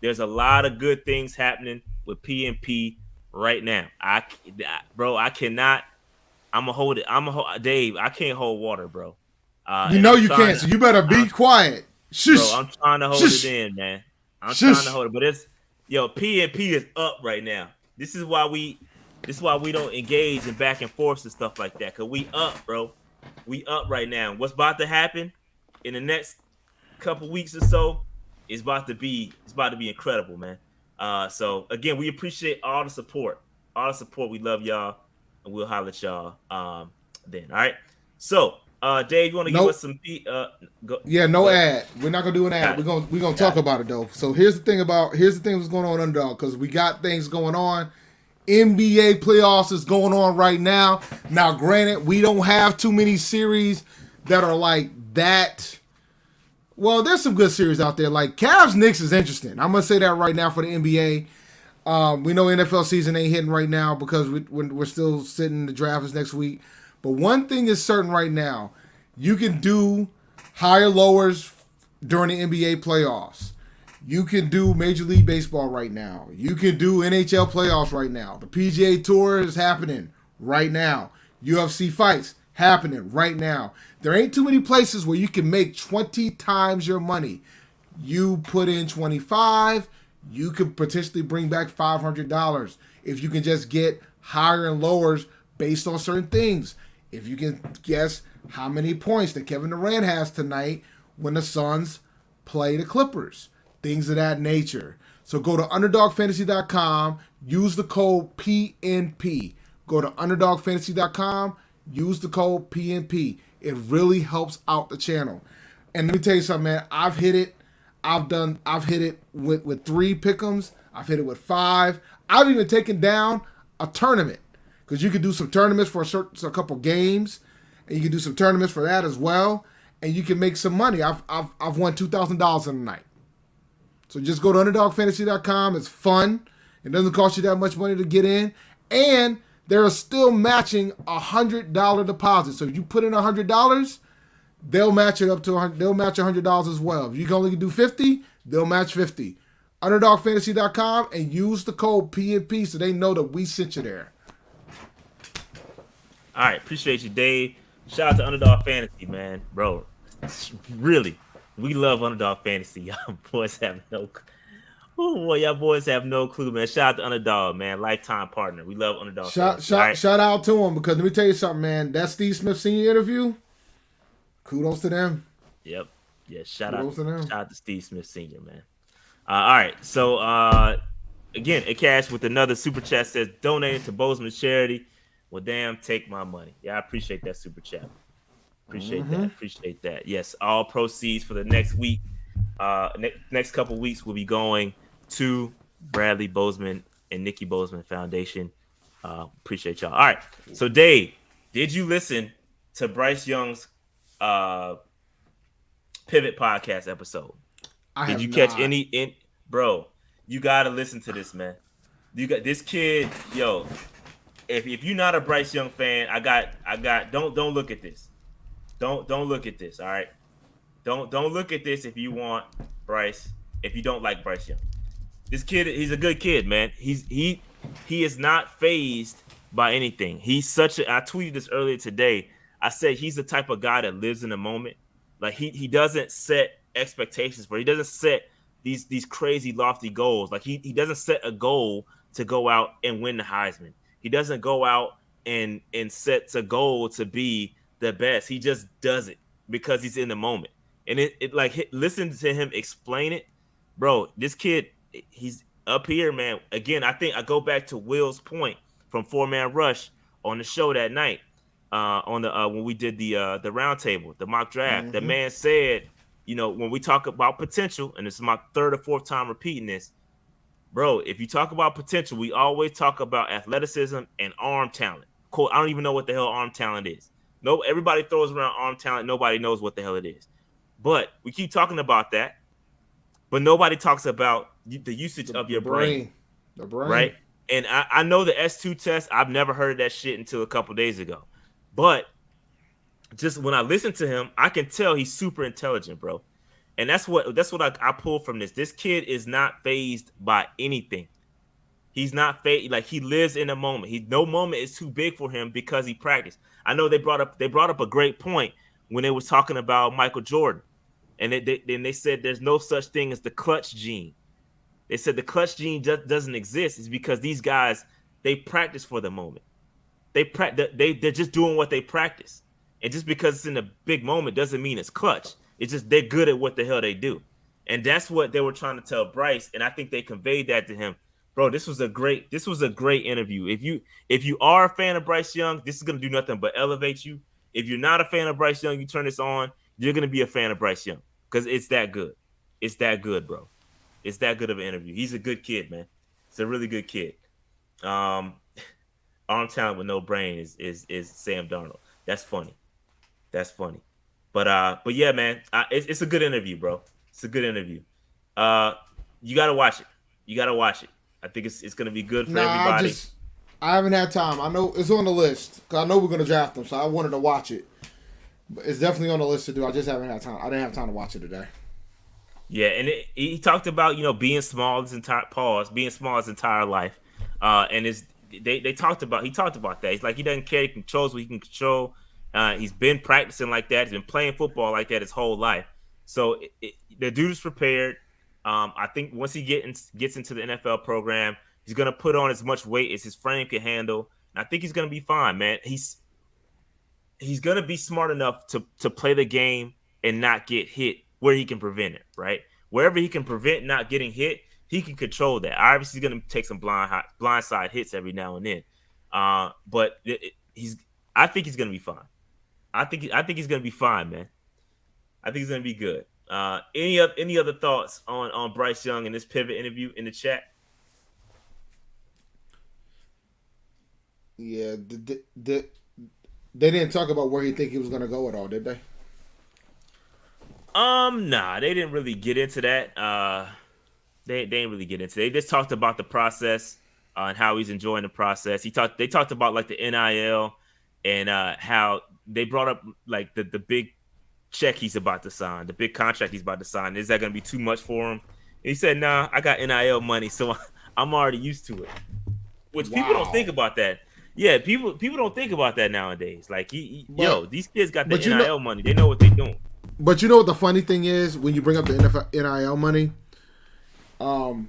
[SPEAKER 1] There's a lot of good things happening with PNP right now. I cannot. I'm gonna hold it. Dave, I can't hold water, bro.
[SPEAKER 2] You can't. So you better be quiet. Shush.
[SPEAKER 1] Bro, I'm trying to hold it in, man. I'm trying to hold it, but PNP is up right now. This is why we don't engage in back and forth and stuff like that. Cause we up, bro. We up right now. What's about to happen in the next couple weeks or so is about to be incredible, man. So again, we appreciate all the support. We love y'all, and we'll holler at y'all then. All right. So Dave, you want to give us some
[SPEAKER 2] ad. We're not gonna do an ad. We're gonna talk about it though. So here's the thing what's going on, Underdog, because we got things going on. NBA playoffs is going on right now. Now, granted, we don't have too many series that are like that. Well, there's some good series out there. Like Cavs Knicks is interesting. I'm gonna say that right now for the NBA. We know NFL season ain't hitting right now because we're still sitting. The draft is next week. But one thing is certain right now: you can do higher lowers during the NBA playoffs. You can do Major League Baseball right now. You can do NHL playoffs right now. The PGA Tour is happening right now. UFC fights happening right now. There ain't too many places where you can make 20 times your money. You put in 25, you could potentially bring back $500 if you can just get higher and lowers based on certain things. If you can guess how many points that Kevin Durant has tonight when the Suns play the Clippers. Things of that nature. So go to underdogfantasy.com, use the code PNP. Go to underdogfantasy.com, use the code PNP. It really helps out the channel. And let me tell you something, man. I've hit it with 3 pick'ems. I've hit it with 5. I've even taken down a tournament because you can do some tournaments for a couple games, and you can do some tournaments for that as well, and you can make some money. I've won $2,000 in a night. So just go to underdogfantasy.com. It's fun. It doesn't cost you that much money to get in, and they're still matching $100 deposit. So if you put in $100, they'll match it up to they'll match $100 as well. If you can only do 50, they'll match 50. Underdogfantasy.com and use the code PNP so they know that we sent you there.
[SPEAKER 1] All right, appreciate you, Dave. Shout out to Underdog Fantasy, man, bro. Really, we love Underdog Fantasy. Y'all boys have no. Y'all boys have no clue, man. Shout out to Underdog, man. Lifetime partner. We love Underdog.
[SPEAKER 2] Shout out to them because let me tell you something, man. That Steve Smith Sr. interview, kudos to them.
[SPEAKER 1] Yep. Yeah, shout out to Steve Smith Sr., man. All right. So, again, Akash with another super chat says, donated to Bozeman charity. Well, damn, take my money. Yeah, I appreciate that super chat. Appreciate that. Yes, all proceeds for the next week, next couple weeks will be going to Bradley Bozeman and Nikki Bozeman Foundation. Appreciate y'all. All right. So, Dave, did you listen to Bryce Young's Pivot podcast episode? Did you catch any? Bro, you got to listen to this, man. You got this kid, yo. If you're not a Bryce Young fan, I got. Don't look at this. Don't look at this. All right. Don't look at this if you want Bryce. If you don't like Bryce Young, this kid, he's a good kid, man. He is not fazed by anything. He's such a. I tweeted this earlier today. I said he's the type of guy that lives in the moment. Like he doesn't set expectations for. He doesn't set these crazy lofty goals. Like he doesn't set a goal to go out and win the Heisman. He doesn't go out and sets a goal to be the best. He just does it because he's in the moment. And it like listen to him explain it, bro. This kid, he's up here, man. Again, I think I go back to Will's point from 4-Man Rush on the show that night. On the when we did the roundtable, the mock draft, the man said, you know, when we talk about potential, and this is my 3rd or 4th time repeating this, bro, if you talk about potential, we always talk about athleticism and arm talent. Cool. I don't even know what the hell arm talent is. No, everybody throws around arm talent. Nobody knows what the hell it is. But we keep talking about that, but nobody talks about the usage of your brain.
[SPEAKER 2] The brain.
[SPEAKER 1] Right? And I know the S2 test, I've never heard of that shit until a couple days ago. But just when I listen to him, I can tell he's super intelligent, bro. And that's what I pull from this. This kid is not fazed by anything. He's not fazed. Like, he lives in a moment. No moment is too big for him because he practiced. I know they brought up a great point when they was talking about Michael Jordan. And they said there's no such thing as the clutch gene. They said the clutch gene doesn't exist. It's because these guys, they practice for the moment. They're just doing what they practice. And just because it's in a big moment doesn't mean it's clutch. It's just they're good at what the hell they do. And that's what they were trying to tell Bryce. And I think they conveyed that to him. Bro, this was a great interview. If you are a fan of Bryce Young, this is going to do nothing but elevate you. If you're not a fan of Bryce Young, you turn this on, you're going to be a fan of Bryce Young because it's that good. It's that good, bro. It's that good of an interview. He's a good kid, man. He's a really good kid. Arm talent with no brain is Sam Darnold. That's funny. But yeah, man, it's a good interview, bro. It's a good interview. You gotta watch it. I think it's gonna be good for everybody.
[SPEAKER 2] I haven't had time. I know it's on the list because I know we're gonna draft them, so I wanted to watch it. But it's definitely on the list to do. I just haven't had time. I didn't have time to watch it today.
[SPEAKER 1] Yeah, and he talked about being small being small his entire life, and they talked about he talked about that. He's like he doesn't care. He controls what he can control. He's been practicing like that. He's been playing football like that his whole life. So the dude's prepared. I think once he gets into the NFL program, he's gonna put on as much weight as his frame can handle, and I think he's gonna be fine, man. He's gonna be smart enough to play the game and not get hit where he can prevent it, right? Wherever he can prevent not getting hit, he can control that. Obviously, he's gonna take some blindside hits every now and then, but he's. I think he's gonna be fine. I think he's gonna be fine, man. I think he's gonna be good. Any other thoughts on Bryce Young in this pivot interview in the chat?
[SPEAKER 2] Yeah, they didn't talk about where he think he was gonna go at all, did they?
[SPEAKER 1] Nah, they didn't really get into that. They didn't really get into. They just talked about the process and how he's enjoying the process. They talked about like the NIL and how they brought up like the big check he's about to sign, the big contract he's about to sign. Is that going to be too much for him? And he said, "Nah, I got NIL money, so I'm already used to it." Which people don't think
[SPEAKER 2] Wow.
[SPEAKER 1] about that. Yeah, people don't think about that nowadays. Like,
[SPEAKER 2] But
[SPEAKER 1] these kids got the
[SPEAKER 2] but you know
[SPEAKER 1] NIL money. They know what they're doing.
[SPEAKER 2] but you know what the funny thing is when you bring up the NFL, NIL money, um,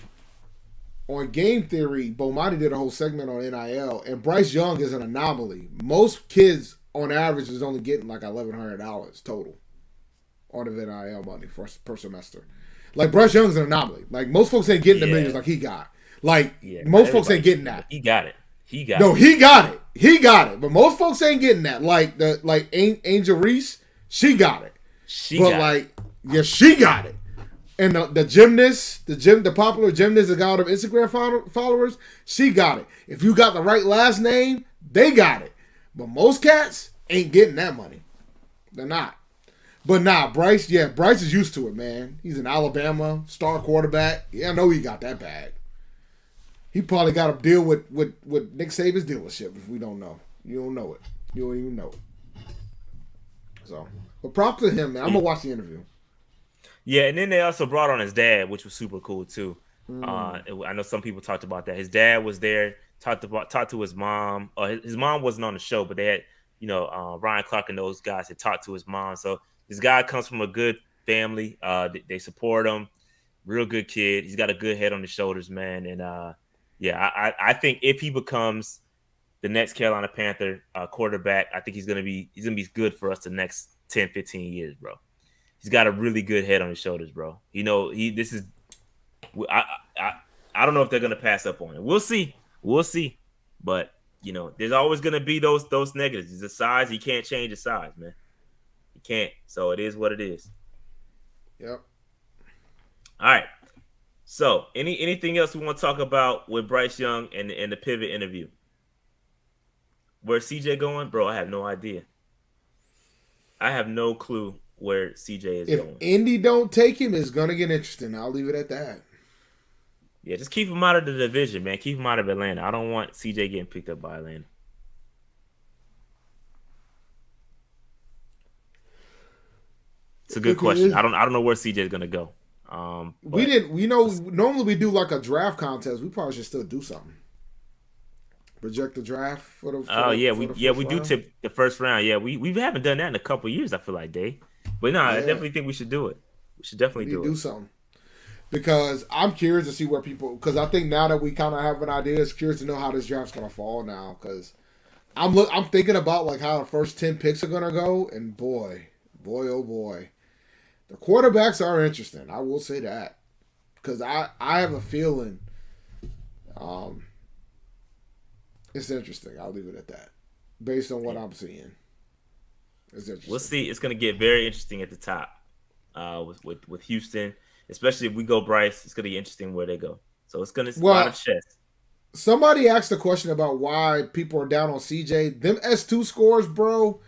[SPEAKER 2] on Game Theory, Bomani did a whole segment on NIL, and Bryce Young is an anomaly. Most kids on average is only getting like $1,100 total on the NIL money per semester. Like Bryce Young's an anomaly. Like most folks ain't getting the millions
[SPEAKER 1] Yeah,
[SPEAKER 2] like he got. Like
[SPEAKER 1] yeah. Not
[SPEAKER 2] most folks
[SPEAKER 1] everybody
[SPEAKER 2] ain't getting
[SPEAKER 1] getting it, but
[SPEAKER 2] that.
[SPEAKER 1] he got it. He got
[SPEAKER 2] No,
[SPEAKER 1] it.
[SPEAKER 2] he got it. He got it. But most folks ain't getting that. Like Angel Reese, she got it.
[SPEAKER 1] She
[SPEAKER 2] But
[SPEAKER 1] got it.
[SPEAKER 2] like, yeah, she got it. And the gymnast, the popular gymnast that got all them Instagram followers, she got it. If you got the right last name, they got it. But most cats ain't getting that money. They're not. But nah, Bryce, yeah, Bryce is used to it, man. He's an Alabama star quarterback. Yeah, I know he got that bag. He probably got to deal with Nick Saban's dealership if we don't know. You don't know it. You don't even know it. So, but props to him, man. I'm gonna watch the interview.
[SPEAKER 1] Yeah, and then they also brought on his dad, which was super cool too.
[SPEAKER 2] Mm.
[SPEAKER 1] I know some people talked about that. His dad was there, talked to his mom. His mom wasn't on the show, but they had, Ryan Clark and those guys had talked to his mom. So this guy comes from a good family. They support him. Real good kid. He's got a good head on his shoulders, man. And yeah, I think if he becomes the next Carolina Panther quarterback, I think he's gonna be good for us the next 10, 15 years, bro. He's got a really good head on his shoulders, bro. This is I I I don't know if they're gonna pass up on it. We'll see. We'll see. But there's always gonna be those negatives. It's the size. He can't change the size, man. He can't. So it is what it is.
[SPEAKER 2] Yep.
[SPEAKER 1] All right. So anything else we want to talk about with Bryce Young and the pivot interview? Where's CJ going, bro? I have no idea. I have no clue where CJ is
[SPEAKER 2] If
[SPEAKER 1] going.
[SPEAKER 2] Indy don't take him, it's gonna get interesting. I'll leave it at that.
[SPEAKER 1] Yeah, just keep him out of the division, man. Keep him out of Atlanta. I don't want CJ getting picked up by Atlanta. It's a good question.
[SPEAKER 2] Okay.
[SPEAKER 1] I don't know where CJ is gonna go.
[SPEAKER 2] We
[SPEAKER 1] But
[SPEAKER 2] didn't. We know. Normally we do like a draft contest. We probably should still do something. Project the draft for the
[SPEAKER 1] oh yeah,
[SPEAKER 2] for the
[SPEAKER 1] we
[SPEAKER 2] first
[SPEAKER 1] do
[SPEAKER 2] round.
[SPEAKER 1] tip the first round. Yeah, we haven't done that in a couple years. I feel like, Dave. But no, I
[SPEAKER 2] Yeah,
[SPEAKER 1] definitely think we should do it. We should
[SPEAKER 2] we
[SPEAKER 1] definitely
[SPEAKER 2] need to
[SPEAKER 1] do it.
[SPEAKER 2] do something because I'm curious to see where people. Because I think now that we kind of have an idea, it's curious to know how this draft's gonna fall now. Because I'm thinking about like how the first 10 picks are gonna go, and oh boy, the quarterbacks are interesting. I will say that because I have a feeling, um, it's interesting. I'll leave it at that, based on what
[SPEAKER 1] Yeah.
[SPEAKER 2] I'm seeing. It's
[SPEAKER 1] We'll
[SPEAKER 2] interesting.
[SPEAKER 1] see. It's gonna get very interesting at the top. With Houston, especially if we go Bryce, it's gonna be interesting where they go. So it's a lot of
[SPEAKER 2] Well,
[SPEAKER 1] chess.
[SPEAKER 2] somebody asked a question about why people are down on CJ. Them S2 scores, bro.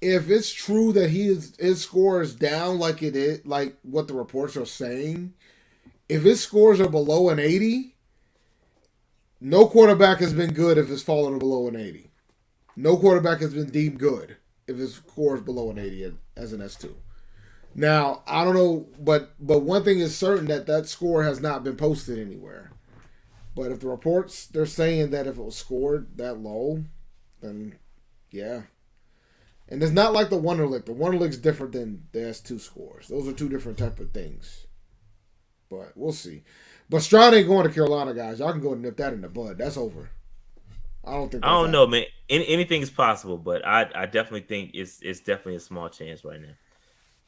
[SPEAKER 2] If it's true that his score is down like it is, like what the reports are saying, if his scores are below an 80, no quarterback has been good if it's fallen below an 80. No quarterback has been deemed good if his score is below an 80 as an S2. Now I don't know, but one thing is certain that score has not been posted anywhere. But if the reports they're saying that if it was scored that low, then yeah. And it's not like the Wonderlick. The Wonderlick's different than the S2 scores. Those are two different type of things. But we'll see. But Stroud ain't going to Carolina, guys. Y'all can go and nip that in the bud. That's over. I don't think
[SPEAKER 1] I
[SPEAKER 2] that's
[SPEAKER 1] don't know,
[SPEAKER 2] happening.
[SPEAKER 1] man. Anything is possible, but I definitely think it's definitely a small chance right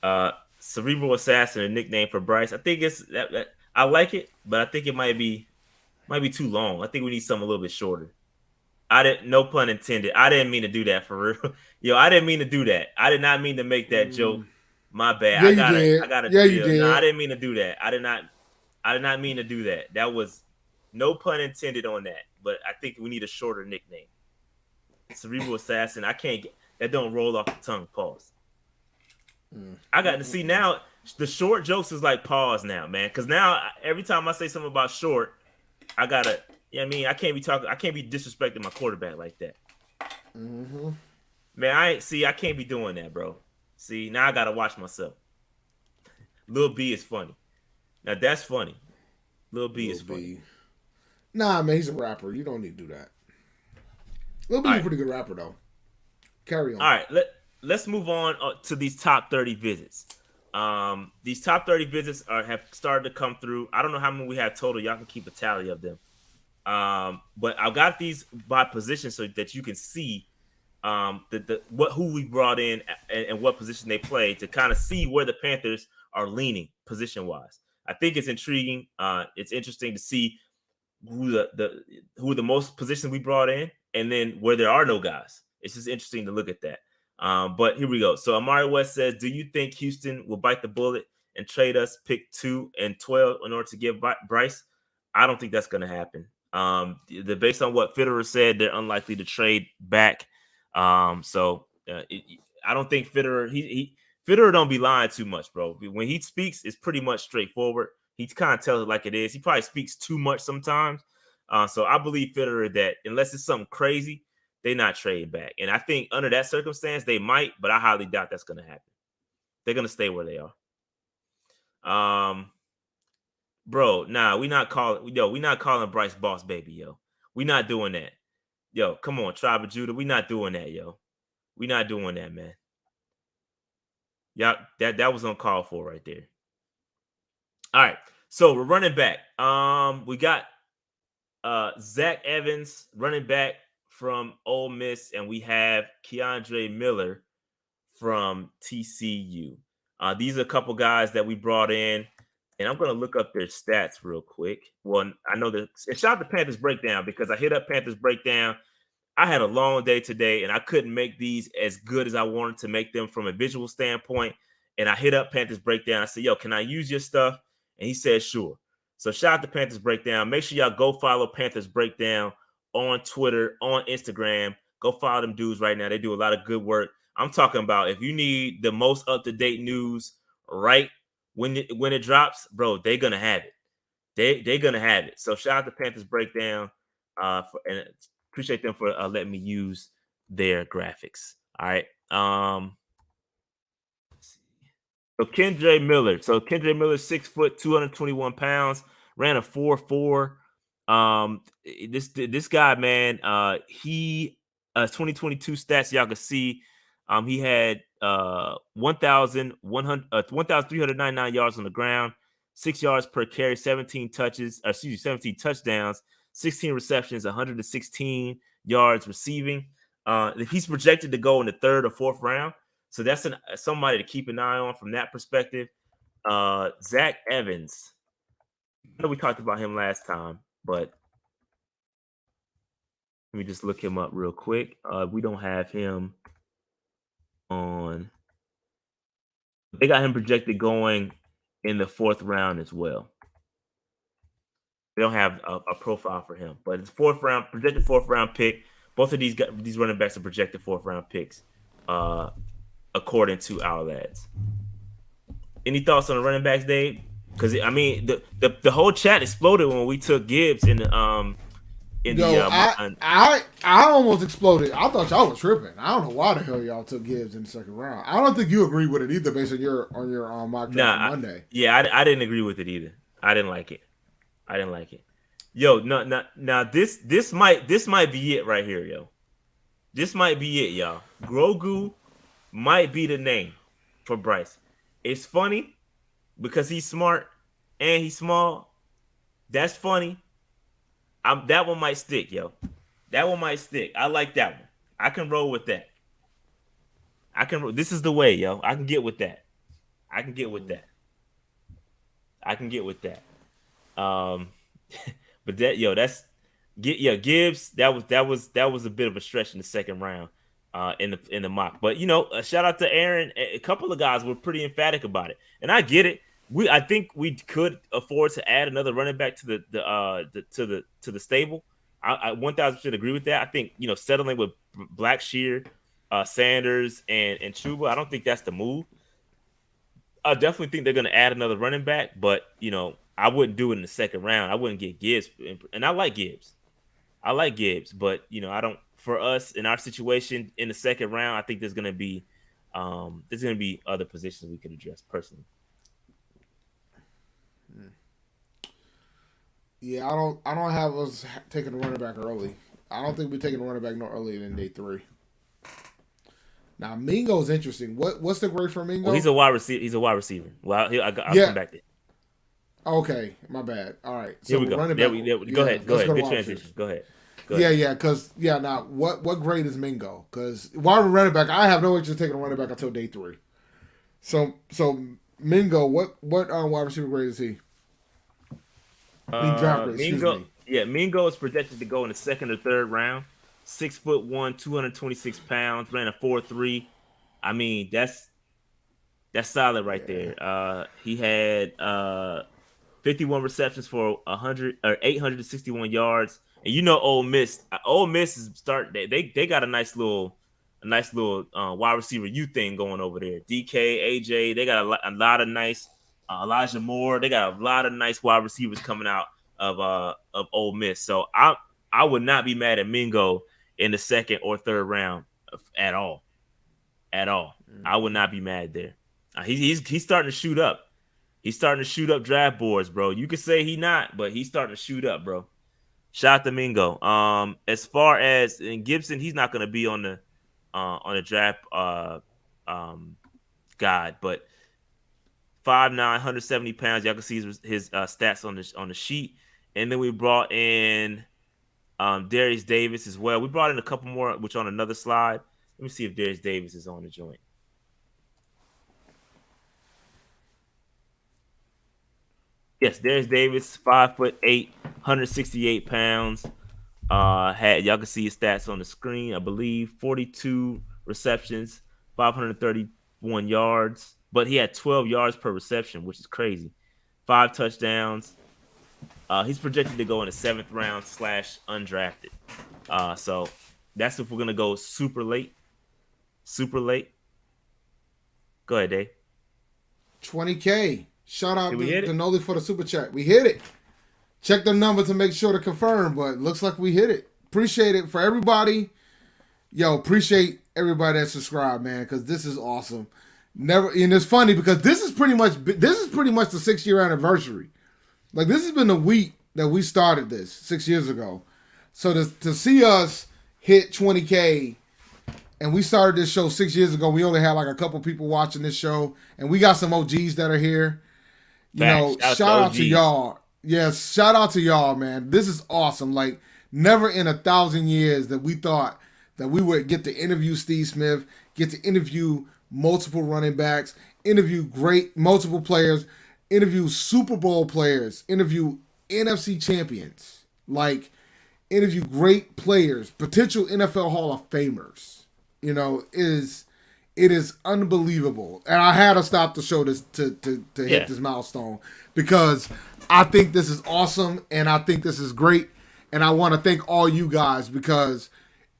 [SPEAKER 1] now. Cerebral Assassin, a nickname for Bryce. I think that I like it, but I think it might be too long. I think we need something a little bit shorter. I didn't, no pun intended. I didn't mean to do that for real. Yo, I didn't mean to do that. I did not mean to make that joke.
[SPEAKER 2] Mm,
[SPEAKER 1] My bad.
[SPEAKER 2] yeah, you
[SPEAKER 1] I
[SPEAKER 2] did.
[SPEAKER 1] gotta
[SPEAKER 2] Yeah, you
[SPEAKER 1] chill. No, I
[SPEAKER 2] did.
[SPEAKER 1] didn't mean to do that. I did not mean to do that. That was no pun intended on that. But I think we need a shorter nickname. Cerebral Assassin. I can't get that. Don't roll off the tongue. Pause.
[SPEAKER 2] Mm,
[SPEAKER 1] I got to see
[SPEAKER 2] mm.
[SPEAKER 1] now. The short jokes is like pause now, man. Because now every time I say something about short, I gotta. Yeah, I mean, I can't be talking. I can't be disrespecting my quarterback like that.
[SPEAKER 2] Mm-hmm.
[SPEAKER 1] Man, I can't be doing that, bro. See, now I gotta watch myself. Lil B is funny. Now that's funny. Lil B
[SPEAKER 2] Lil
[SPEAKER 1] is funny.
[SPEAKER 2] B. Nah, man, he's a rapper. You don't need to do that. Lil
[SPEAKER 1] All
[SPEAKER 2] B's a
[SPEAKER 1] right,
[SPEAKER 2] pretty good rapper, though. Carry
[SPEAKER 1] all
[SPEAKER 2] on.
[SPEAKER 1] right. Let's move on to these top 30 visits. These top 30 visits have started to come through. I don't know how many we have total. Y'all can keep a tally of them. But I've got these by position so that you can see the what who we brought in and what position they play to kind of see where the Panthers are leaning position wise. I think it's intriguing. It's interesting to see who the most positions we brought in, and then where there are no guys. It's just interesting to look at that. But here we go. So Amari West says, "Do you think Houston will bite the bullet and trade us pick 2 and 12 in order to give Bryce?" I don't think that's going to happen. Based on what Fitterer said, they're unlikely to trade back. I don't think Fitterer Fitterer don't be lying too much, bro. When he speaks, it's pretty much straightforward. He kind of tells it like it is. He probably speaks too much sometimes. So I believe Fitterer that unless it's something crazy, they're not trading back. And I think under that circumstance, they might, but I highly doubt that's going to happen. They're going to stay where they are. Bro, nah, we not calling Bryce boss baby, yo. We not doing that. Yo, come on, Tribe of Judah. We not doing that, yo. We not doing that, man. Yeah, that was uncalled for right there. All right. So we're running back. We got Zach Evans running back from Ole Miss, and we have Keandre Miller from TCU. These are a couple guys that we brought in, and I'm going to look up their stats real quick. Well, I know that it's shout out to Panthers Breakdown because I hit up Panthers Breakdown. I had a long day today, and I couldn't make these as good as I wanted to make them from a visual standpoint. And I hit up Panthers Breakdown. I said, "Yo, can I use your stuff?" And he said, "Sure." So shout out to Panthers Breakdown. Make sure y'all go follow Panthers Breakdown on Twitter, on Instagram. Go follow them dudes right now. They do a lot of good work. I'm talking about if you need the most up-to-date news right when it drops, bro, they're gonna have it. They're gonna have it. So shout out to Panthers Breakdown. And appreciate them for letting me use their graphics. All right. So Kendra Miller. So Kendra Miller, 6 foot, 221 pounds, ran a 4.4. This guy, man, he 2022 stats y'all can see. He had 1,399 yards on the ground, 6 yards per carry, 17 touchdowns, 16 receptions, 116 yards receiving. He's projected to go in the 3rd or 4th round. So that's somebody to keep an eye on from that perspective. Zach Evans. I know we talked about him last time, but let me just look him up real quick. We don't have him on. They got him projected going in the 4th round as well. They don't have a profile for him, but it's 4th round, projected 4th round pick. Both of these running backs are projected 4th round picks, according to our lads. Any thoughts on the running backs, Dave? Because I mean, the whole chat exploded when we took Gibbs in the in the
[SPEAKER 2] Yo, I almost exploded. I thought y'all was tripping. I don't know why the hell y'all took Gibbs in the second round. I don't think you agree with it either, based on your mock draft from Monday.
[SPEAKER 1] I didn't agree with it either. I didn't like it. Yo, now this might be it right here, yo. This might be it, y'all. Grogu might be the name for Bryce. It's funny because he's smart and he's small. That's funny. That one might stick, yo. That one might stick. I like that one. I can roll with that. This is the way, yo. I can get with that. But Gibbs. That was a bit of a stretch in the second round, in the mock. But shout out to Aaron. A couple of guys were pretty emphatic about it, and I get it. I think we could afford to add another running back to the stable. I 1,000% agree with that. I think settling with Blackshear, Sanders, and Chuba, I don't think that's the move. I definitely think they're going to add another running back, but I wouldn't do it in the second round. I wouldn't get Gibbs, and I like Gibbs, but I don't. For us in our situation in the second round, I think there's going to be other positions we could address personally.
[SPEAKER 2] Yeah, I don't have us taking a running back early. I don't think we're taking a running back no earlier than day 3. Now Mingo's interesting. What's the grade for Mingo?
[SPEAKER 1] Well, he's a wide receiver. Well, I'll come back there.
[SPEAKER 2] Okay, my bad. All right,
[SPEAKER 1] so here we go. Running back, Go ahead. Good transition. Go ahead.
[SPEAKER 2] Yeah. Now, what grade is Mingo? Because wide running back, I have no interest in taking a running back until day 3. So Mingo, what wide receiver grade is he?
[SPEAKER 1] Draft grade, Mingo. Yeah, Mingo is projected to go in the second or third round. 6'1", 226 pounds, ran a 4.3. I mean, that's solid right there. He had 51 receptions for 861 yards. And Ole Miss is they got a nice little wide receiver youth thing going over there. DK, AJ, they got a lot of nice Elijah Moore. They got a lot of nice wide receivers coming out of Ole Miss. So I would not be mad at Mingo in the second or third round at all. I would not be mad there. He's starting to shoot up. He's starting to shoot up draft boards, bro. You could say he not, but he's starting to shoot up, bro. Shout out to Mingo. As far as in Gibson, he's not going to be on the draft guide, but 5'9", 170 pounds. Y'all can see his stats on the sheet. And then we brought in Darius Davis as well. We brought in a couple more, which on another slide. Let me see if Darius Davis is on the joint. Yes, Darius Davis, 5'8", 168 pounds. Y'all can see his stats on the screen. I believe 42 receptions, 531 yards, but he had 12 yards per reception, which is crazy. 5 touchdowns. He's projected to go in the 7th round / undrafted. So that's if we're gonna go super late. Go ahead, Dave.
[SPEAKER 2] 20K. Shout out to Noli for the super chat. We hit it. Check the number to make sure to confirm, but looks like we hit it. Appreciate it for everybody. Yo, appreciate everybody that subscribed, man, because this is awesome. And it's funny because this is pretty much the 6-year anniversary. Like, this has been the week that we started this 6 years ago. So to see us hit 20K, and we started this show 6 years ago. We only had like a couple people watching this show, and we got some OGs that are here. Shout out to y'all. Yes, shout out to y'all, man. This is awesome. Like, never in 1,000 years that we thought that we would get to interview Steve Smith, get to interview multiple running backs, interview great multiple players, interview Super Bowl players, interview NFC champions, like interview great players, potential NFL Hall of Famers. It is unbelievable. And I had to stop the show to hit this milestone because I think this is awesome and I think this is great. And I want to thank all you guys because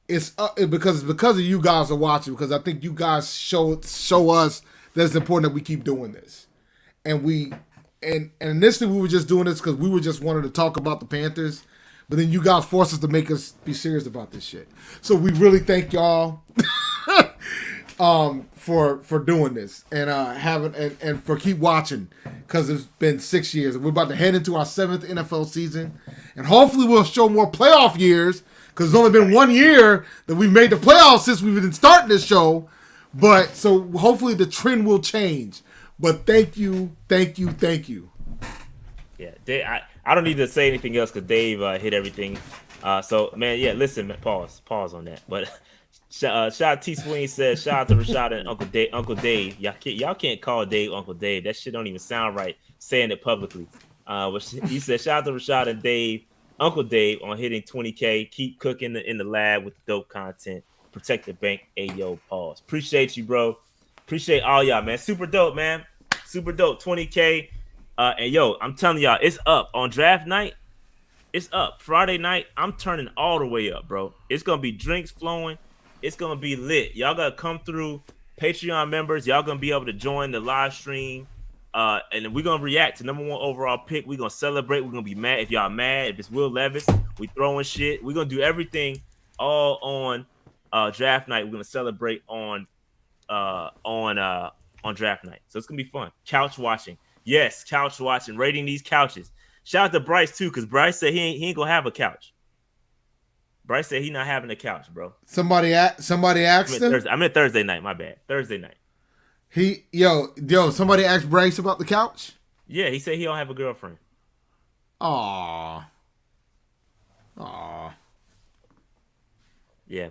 [SPEAKER 2] it's because of you guys are watching, because I think you guys show us that it's important that we keep doing this. And initially we were just doing this because we were just wanted to talk about the Panthers. But then you guys force us to make us be serious about this shit. So we really thank y'all for doing this and and for keep watching, because it's been 6 years. We're about to head into our 7th NFL season, and hopefully we'll show more playoff years, because it's only been 1 year that we've made the playoffs since we've been starting this show. But so hopefully the trend will change. But thank you.
[SPEAKER 1] Yeah, Dave, I don't need to say anything else because Dave hit everything. So, man, yeah, listen, man, pause on that. But shout out T. Sweeney says, shout out to Rashad and Uncle Dave. Y'all can't call Dave Uncle Dave. That shit don't even sound right saying it publicly. He said, shout out to Rashad and Dave, Uncle Dave, on hitting 20K. Keep cooking in the lab with dope content. Protect the bank. Ayo, pause. Appreciate you, bro. Appreciate all y'all, man. Super dope, man. Super dope. 20K. And yo, I'm telling y'all, it's up on draft night. It's up Friday night. I'm turning all the way up, bro. It's gonna be drinks flowing. It's gonna be lit. Y'all gotta come through. Patreon members, y'all gonna be able to join the live stream. And we're gonna react to number 1 overall pick. We're gonna celebrate. We're gonna be mad if y'all mad. If it's Will Levis, we throwing shit. We're gonna do everything all on draft night. We're gonna celebrate on draft night. So it's gonna be fun. Couch watching. Yes, couch watching, rating these couches. Shout out to Bryce too, because Bryce said he ain't gonna have a couch. Bryce said he not having a couch, bro.
[SPEAKER 2] Somebody asked him.
[SPEAKER 1] I meant Thursday night. My bad. Thursday night.
[SPEAKER 2] Somebody asked Bryce about the couch.
[SPEAKER 1] Yeah, he said he don't have a girlfriend.
[SPEAKER 2] Aww.
[SPEAKER 1] Yeah.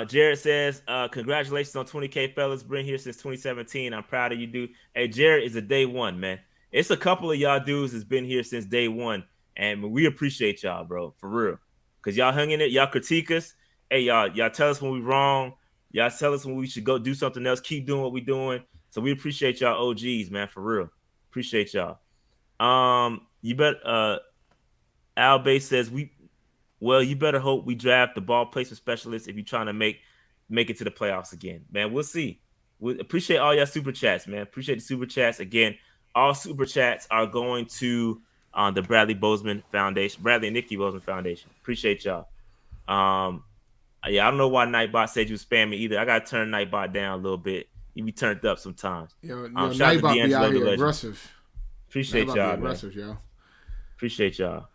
[SPEAKER 1] Jared says, congratulations on 20K, fellas. Been here since 2017. I'm proud of you, dude. Hey, Jared is a day one, man. It's a couple of y'all dudes that's been here since day one, and we appreciate y'all, bro, for real. Because y'all hung in it. Y'all critique us. Hey, y'all tell us when we wrong. Y'all tell us when we should go do something else. Keep doing what we doing. So we appreciate y'all OGs, man, for real. Appreciate y'all. You bet. Al Bay says you better hope we draft the ball placement specialist if you're trying to make it to the playoffs again, man. We'll see. We appreciate all y'all super chats, man. Appreciate the super chats again. All super chats are going to the Bradley and Nikki Bozeman Foundation. Appreciate y'all. Yeah, I don't know why Nightbot said you was spamming either. I gotta turn Nightbot down a little bit. He be turned up sometimes.
[SPEAKER 2] Nightbot be out here aggressive.
[SPEAKER 1] Appreciate y'all, man.
[SPEAKER 2] Aggressive, yo.
[SPEAKER 1] Appreciate y'all.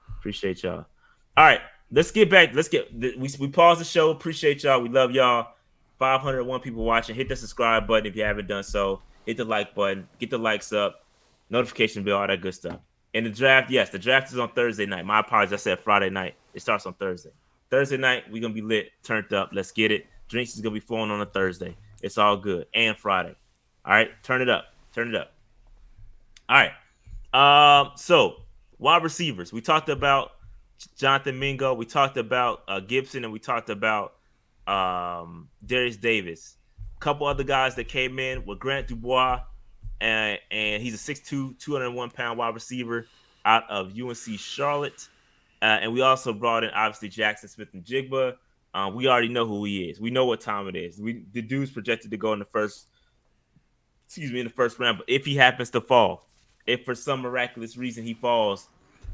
[SPEAKER 1] All right, let's get back. We paused the show. Appreciate y'all. We love y'all. 501 people watching. Hit the subscribe button if you haven't done so. Hit the like button. Get the likes up. Notification bell. All that good stuff. And the draft, yes, the draft is on Thursday night. My apologies. I said Friday night. It starts on Thursday. Thursday night, we're going to be lit, turned up. Let's get it. Drinks is going to be flowing on a Thursday. It's all good. And Friday. All right, turn it up. All right. So, wide receivers. We talked about Jonathan Mingo. We talked about Gibson, and we talked about Darius Davis. A couple other guys that came in were Grant Dubois, and he's a 6'2", 201-pound wide receiver out of UNC Charlotte. And we also brought in, obviously, Jackson Smith and Jigba. We already know who he is. We know what time it is. The dude's projected to go in the first round. But if he happens to fall, if for some miraculous reason he falls,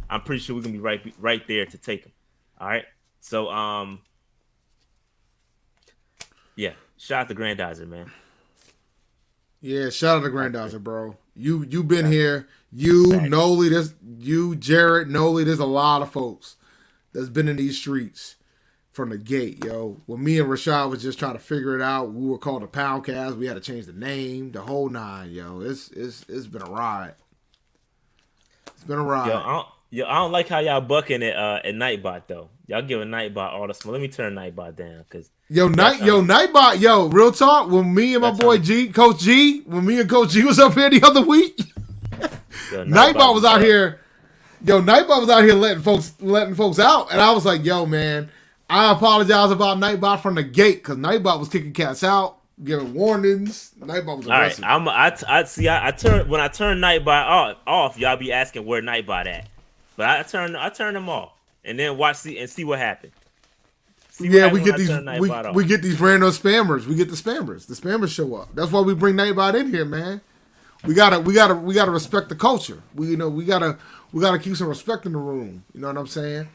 [SPEAKER 1] I'm pretty sure we're gonna be right there to take him. All right. So yeah, shout out to Grandizer, man.
[SPEAKER 2] Yeah, shout out to Grandizer, bro. You've been here. Noli, Jared, Noli. There's a lot of folks that's been in these streets from the gate, yo. When me and Rashad was just trying to figure it out, we were called the Poundcast. We had to change the name, the whole nine, yo. It's been a ride. It's been a ride.
[SPEAKER 1] I don't like how y'all bucking at Nightbot though. Y'all giving Nightbot all the smoke. Let me turn Nightbot down because
[SPEAKER 2] Nightbot, real talk. When me and my boy Coach G was up here the other week, Nightbot was out here. Nightbot was out here letting folks out, and I was like, yo, man, I apologize about Nightbot from the gate because Nightbot was kicking cats out, giving warnings. Nightbot was aggressive.
[SPEAKER 1] All right, I turn when I turn Nightbot off, y'all be asking where Nightbot at, but I turn them off and then see what happened.
[SPEAKER 2] We get these random spammers. We get the spammers. The spammers show up. That's why we bring Nightbot in here, man. We gotta respect the culture. We gotta keep some respect in the room. You know what I'm saying?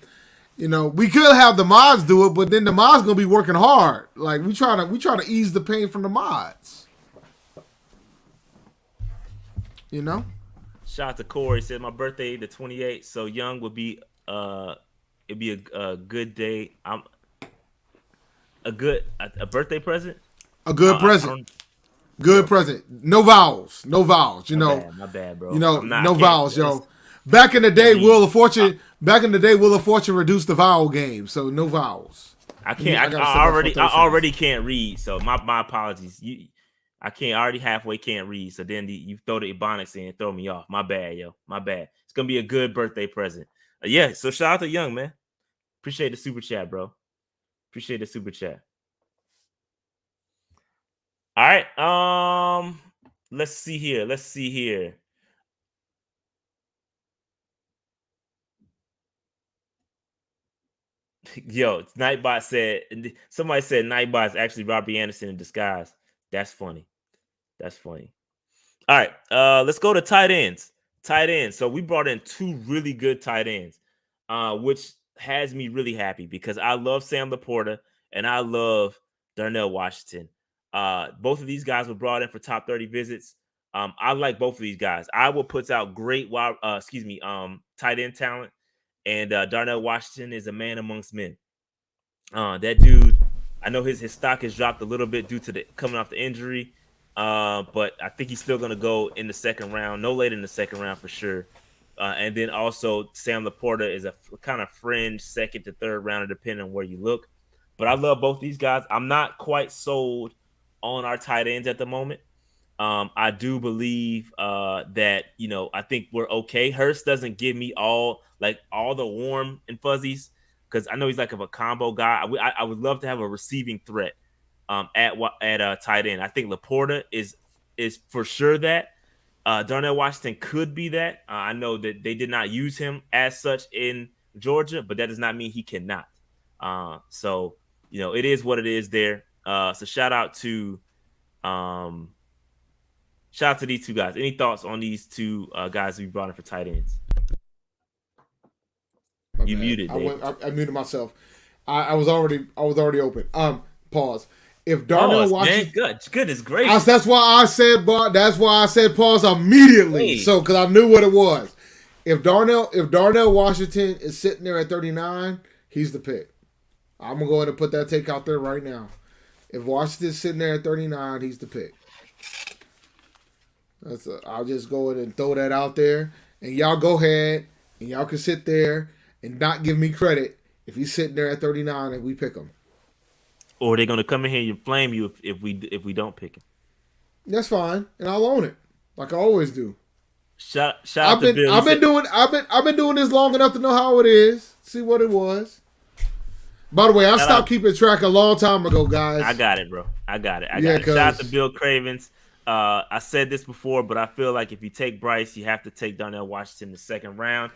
[SPEAKER 2] You know, we could have the mods do it, but then the mods gonna be working hard. Like we try to ease the pain from the mods. You know.
[SPEAKER 1] Shout out to Corey. Said my birthday the 28th, so Young would be it'd be a good day. I'm a birthday present.
[SPEAKER 2] A good
[SPEAKER 1] I
[SPEAKER 2] present.
[SPEAKER 1] don't.
[SPEAKER 2] Good
[SPEAKER 1] Yo,
[SPEAKER 2] present. No vowels. No vowels. You know.
[SPEAKER 1] my bad, bro.
[SPEAKER 2] You know.
[SPEAKER 1] I'm not. I
[SPEAKER 2] No
[SPEAKER 1] can't.
[SPEAKER 2] vowels, yo. Back in the
[SPEAKER 1] Can't
[SPEAKER 2] day,
[SPEAKER 1] read.
[SPEAKER 2] Wheel of Fortune. Back in the day, Wheel of Fortune reduced the vowel game, so no vowels.
[SPEAKER 1] I can't.
[SPEAKER 2] gotta
[SPEAKER 1] I
[SPEAKER 2] sit back for
[SPEAKER 1] already.
[SPEAKER 2] 30
[SPEAKER 1] I
[SPEAKER 2] seconds.
[SPEAKER 1] already can't read. So my apologies. I can't. I already halfway can't read. So then you throw the Ebonics in and throw me off. My bad, yo. My bad. It's gonna be a good birthday present. Yeah. So shout out to Young, man. Appreciate the super chat, bro. Appreciate the super chat. All right. Let's see here. Yo, Nightbot said somebody said Nightbot is actually Robbie Anderson in disguise. That's funny. All right. Let's go to tight ends. Tight ends. So we brought in two really good tight ends, which has me really happy because I love Sam Laporta and I love Darnell Washington. Both of these guys were brought in for top 30 visits. I like both of these guys. Iowa puts out great tight end talent, and Darnell Washington is a man amongst men. That dude, I know his stock has dropped a little bit due to the coming off the injury, but I think he's still going to go in the second round, no later in the second round for sure. And then also Sam Laporta is a kind of fringe second to third rounder, depending on where you look. But I love both these guys. I'm not quite sold on our tight ends at the moment. I do believe that I think we're okay. Hurst doesn't give me all the warm and fuzzies because I know he's like a combo guy. I would love to have a receiving threat at tight end. I think Laporta is for sure that. Darnell Washington could be that. I know that they did not use him as such in Georgia, but that does not mean he cannot. So it is what it is there. So shout out to these two guys. Any thoughts on these two guys we brought in for tight ends?
[SPEAKER 2] My
[SPEAKER 1] You
[SPEAKER 2] bad.
[SPEAKER 1] muted, Dave.
[SPEAKER 2] I muted myself. I was already open. Pause. If Darnell
[SPEAKER 1] Pause,
[SPEAKER 2] Washington,
[SPEAKER 1] man. Goodness gracious.
[SPEAKER 2] that's why I said pause immediately.
[SPEAKER 1] Hey.
[SPEAKER 2] So because I knew what it was. If Darnell Washington is sitting there at 39, he's the pick. I'm gonna go ahead and put that take out there right now. If Washington's sitting there at 39, he's the pick. I'll just go ahead and throw that out there, and y'all go ahead and y'all can sit there and not give me credit if he's sitting there at 39 and we pick him.
[SPEAKER 1] Or they're gonna come in here and flame you if we don't pick him.
[SPEAKER 2] That's fine, and I'll own it like I always do.
[SPEAKER 1] Shout out to Bill.
[SPEAKER 2] I've been doing this long enough to know how it is. See what it was. By the way, I stopped keeping track a long time ago, guys.
[SPEAKER 1] I got it, bro. I got it. Shout out to Bill Cravens. I said this before, but I feel like if you take Bryce, you have to take Darnell Washington in the second round.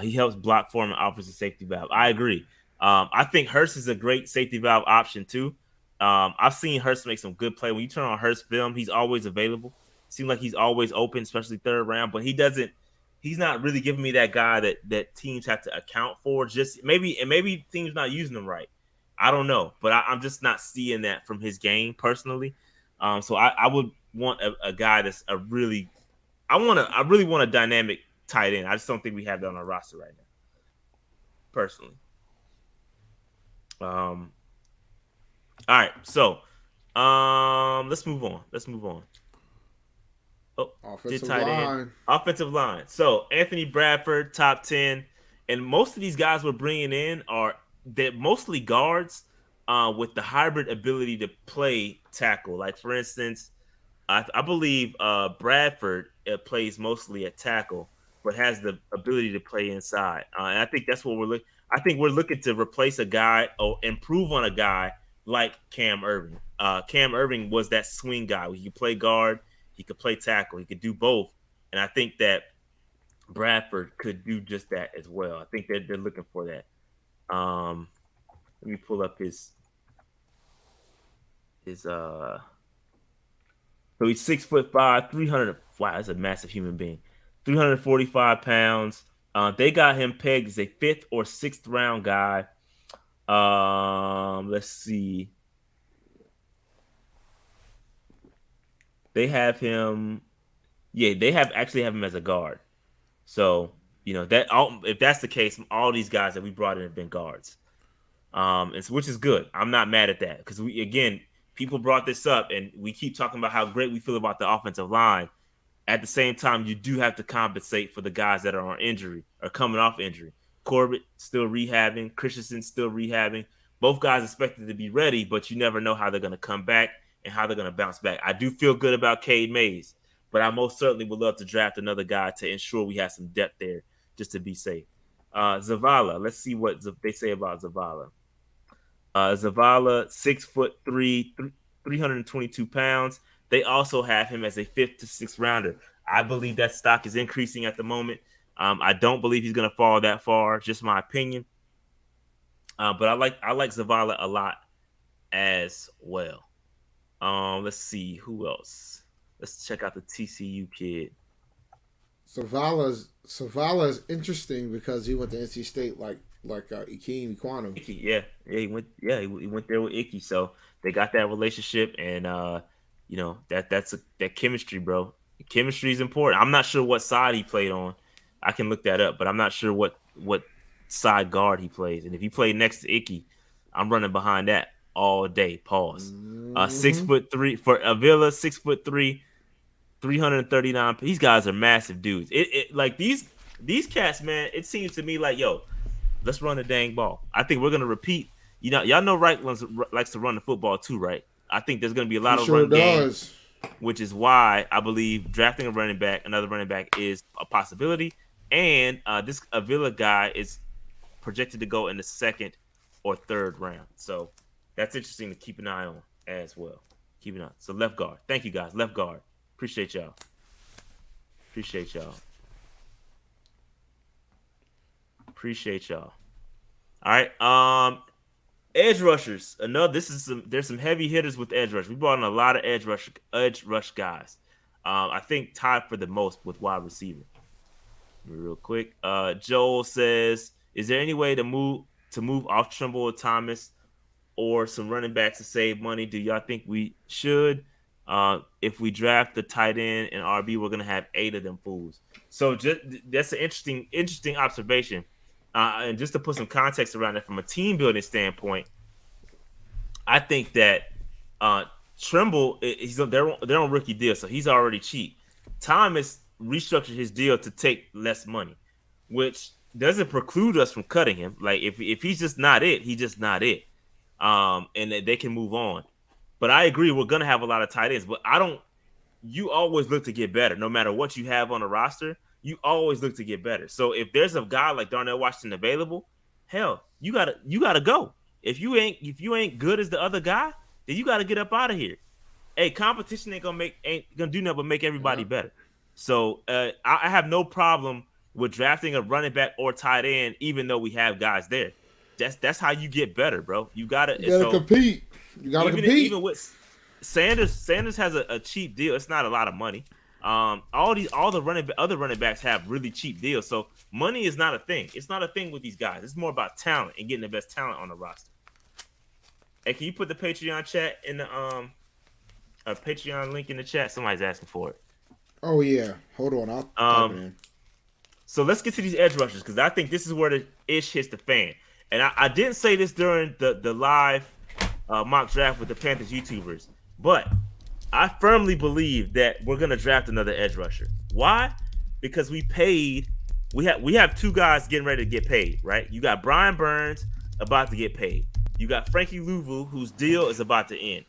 [SPEAKER 1] He helps block for him and offers a safety valve. I agree. I think Hurst is a great safety valve option too. I've seen Hurst make some good play. When you turn on Hurst film, he's always available. Seems like he's always open, especially third round. But he's not really giving me that guy that teams have to account for. Just maybe teams not using him right. I don't know, but I'm just not seeing that from his game personally. So I would want a guy that's I really want a dynamic tight end. I just don't think we have that on our roster right now, personally. All right, so let's move on. Oh, offensive line. So Anthony Bradford, top 10, and most of these guys we're bringing in they're mostly guards with the hybrid ability to play tackle. Like for instance, I believe Bradford plays mostly at tackle, but has the ability to play inside. And I think that's what we're looking. I think we're looking to replace a guy or improve on a guy like Cam Irving. Cam Irving was that swing guy. He could play guard, he could play tackle, he could do both. And I think that Bradford could do just that as well. I think they're looking for that. Let me pull up his so he's 6'5", 300. Wow, that's a massive human being. 345 pounds. They got him pegged as a 5th or 6th round guy. Let's see. They have him. Yeah, they actually have him as a guard. So that if that's the case, all these guys that we brought in have been guards. Which is good. I'm not mad at that because people brought this up and we keep talking about how great we feel about the offensive line. At the same time, you do have to compensate for the guys that are on injury or coming off injury. Corbett still rehabbing, Christensen still rehabbing. Both guys expected to be ready, but you never know how they're going to come back and how they're going to bounce back. I do feel good about Cade Mays, but I most certainly would love to draft another guy to ensure we have some depth there just to be safe. Zavala, let's see what they say about Zavala. Zavala, 6'3", 322 pounds. They also have him as a 5th to 6th rounder. I believe that stock is increasing at the moment. I don't believe he's going to fall that far. Just my opinion. But I like Zavala a lot as well. Let's see who else. Let's check out the TCU kid.
[SPEAKER 2] Zavala is interesting because he went to NC State like Ikem Ekwonu.
[SPEAKER 1] He went there with Icky. So they got that relationship, and that chemistry, bro. Chemistry is important. I'm not sure what side he played on. I can look that up, but I'm not sure what side guard he plays. And if he played next to Icky, I'm running behind that all day. Pause. 6'3" for Avila, 6'3", 339. These guys are massive dudes. It like these cats, man. It seems to me like, yo, let's run the dang ball. I think we're gonna repeat. Y'all know Wright likes to run the football too, right? I think there's gonna be a lot of run games, which is why I believe drafting another running back is a possibility. And this Avila guy is projected to go in the 2nd or 3rd round. So that's interesting to keep an eye on as well. Keep an eye. So left guard. Thank you guys. Left guard. Appreciate y'all. All right. Edge rushers. There's some heavy hitters with edge rush. We brought in a lot of edge rush guys. I think tied for the most with wide receiver. Real quick. Joel says, is there any way to move off Trimble or Thomas or some running backs to save money? Do y'all think we should? If we draft the tight end and RB, we're gonna have 8 of them fools. So that's an interesting observation. And just to put some context around it from a team building standpoint, I think that Trimble, they're on rookie deal, so he's already cheap. Thomas restructured his deal to take less money, which doesn't preclude us from cutting him. Like if he's just not it, he's just not it. And they can move on. But I agree, we're gonna have a lot of tight ends. But you always look to get better, no matter what you have on the roster. You always look to get better. So if there's a guy like Darnell Washington available, hell, you gotta go. If you ain't good as the other guy, then you gotta get up out of here. Hey, competition ain't gonna do nothing but make everybody better. So I have no problem with drafting a running back or tight end, even though we have guys there. That's how you get better, bro. You gotta
[SPEAKER 2] compete. You gotta compete.
[SPEAKER 1] Even with Sanders has a cheap deal. It's not a lot of money. All the other running backs have really cheap deals. So money is not a thing. It's not a thing with these guys. It's more about talent and getting the best talent on the roster. Hey, can you put the Patreon chat in the Patreon link in the chat? Somebody's asking for it.
[SPEAKER 2] Oh yeah, hold on. I'll type it in.
[SPEAKER 1] So let's get to these edge rushers because I think this is where the ish hits the fan. And I didn't say this during the live mock draft with the Panthers YouTubers, but I firmly believe that we're gonna draft another edge rusher. Why? Because we have 2 guys getting ready to get paid, right? You got Brian Burns about to get paid. You got Frankie Louvu, whose deal is about to end.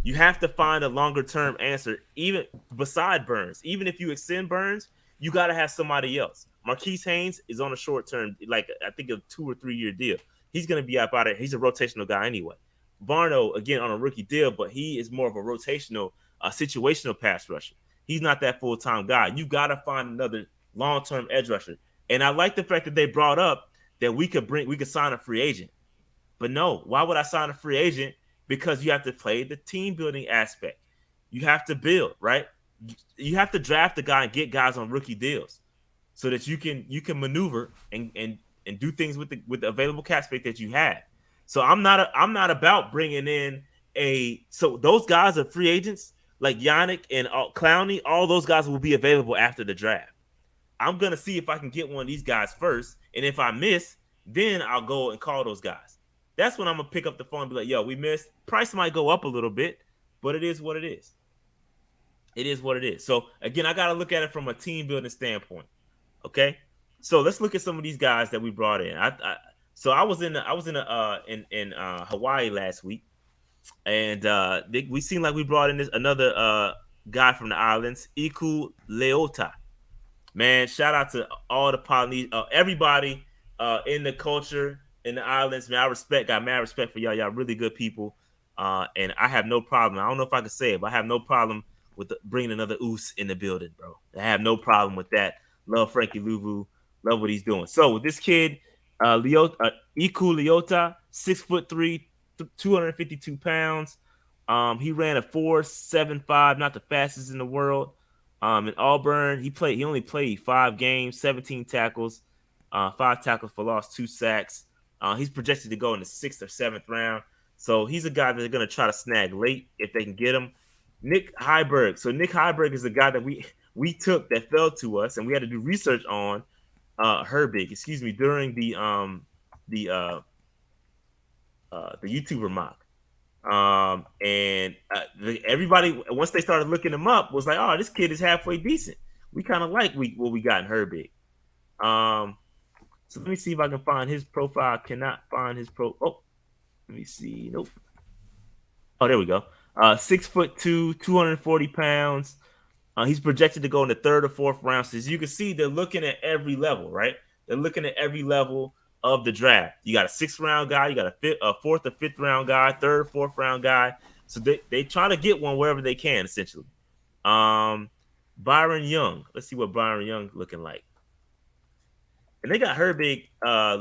[SPEAKER 1] You have to find a longer term answer, even beside Burns. Even if you extend Burns, you got to have somebody else. Marquise Haynes is on a short term, like I think a 2 or 3 year deal. He's going to be up out of. He's a rotational guy anyway. Barno, again, on a rookie deal, but he is more of a rotational, situational pass rusher. He's not that full time guy. You got to find another long term edge rusher. And I like the fact that they brought up that we could sign a free agent. But no, why would I sign a free agent? Because you have to play the team building aspect. You have to build, right? You have to draft a guy and get guys on rookie deals. so that you can maneuver and do things with the available cap space that you have. So I'm not about bringing in so those guys are free agents like Yannick and Clowney. All those guys will be available after the draft. I'm gonna see if I can get one of these guys first, and if I miss, then I'll go and call those guys. That's when I'm gonna pick up the phone and be like, "Yo, we missed. Price might go up a little bit, but it is what it is. It is what it is." So again, I gotta look at it from a team building standpoint. Okay, so let's look at some of these guys that we brought in. I was in Hawaii last week, and we seem like we brought in another guy from the islands, Iku Leota. Man, shout out to all the Polynesian, everybody in the culture in the islands. Man, got mad respect for y'all. Y'all really good people, and I have no problem. I don't know if I can say it, but I have no problem with bringing another Oos in the building, bro. I have no problem with that. Love Frankie Luvu. Love what he's doing. So with this kid, Iku Leota, 6'3", 252 pounds. He ran a 4.75, not the fastest in the world. In Auburn, he only played 5 games, 17 tackles, 5 tackles for loss, 2 sacks. He's projected to go in the 6th or 7th round. So he's a guy that they're going to try to snag late if they can get him. Nick Heiberg. So Nick Heiberg is a guy that we took that fell to us, and we had to do research on Herbig, during the YouTuber mock. Everybody, once they started looking him up, was like, "Oh, this kid is halfway decent. We kind of like what we got in Herbig." So let me see if I can find his profile. I cannot find his pro. Oh, let me see. Nope. Oh, there we go. 6'2", 240 pounds. He's projected to go in the 3rd or 4th round. So as you can see, they're looking at every level, right? They're looking at every level of the draft. You got a 6th round guy, you got a 4th or 5th round guy, 3rd or 4th round guy. So they try to get one wherever they can, essentially. Byron Young. Let's see what Byron Young looking like. And they got Herbig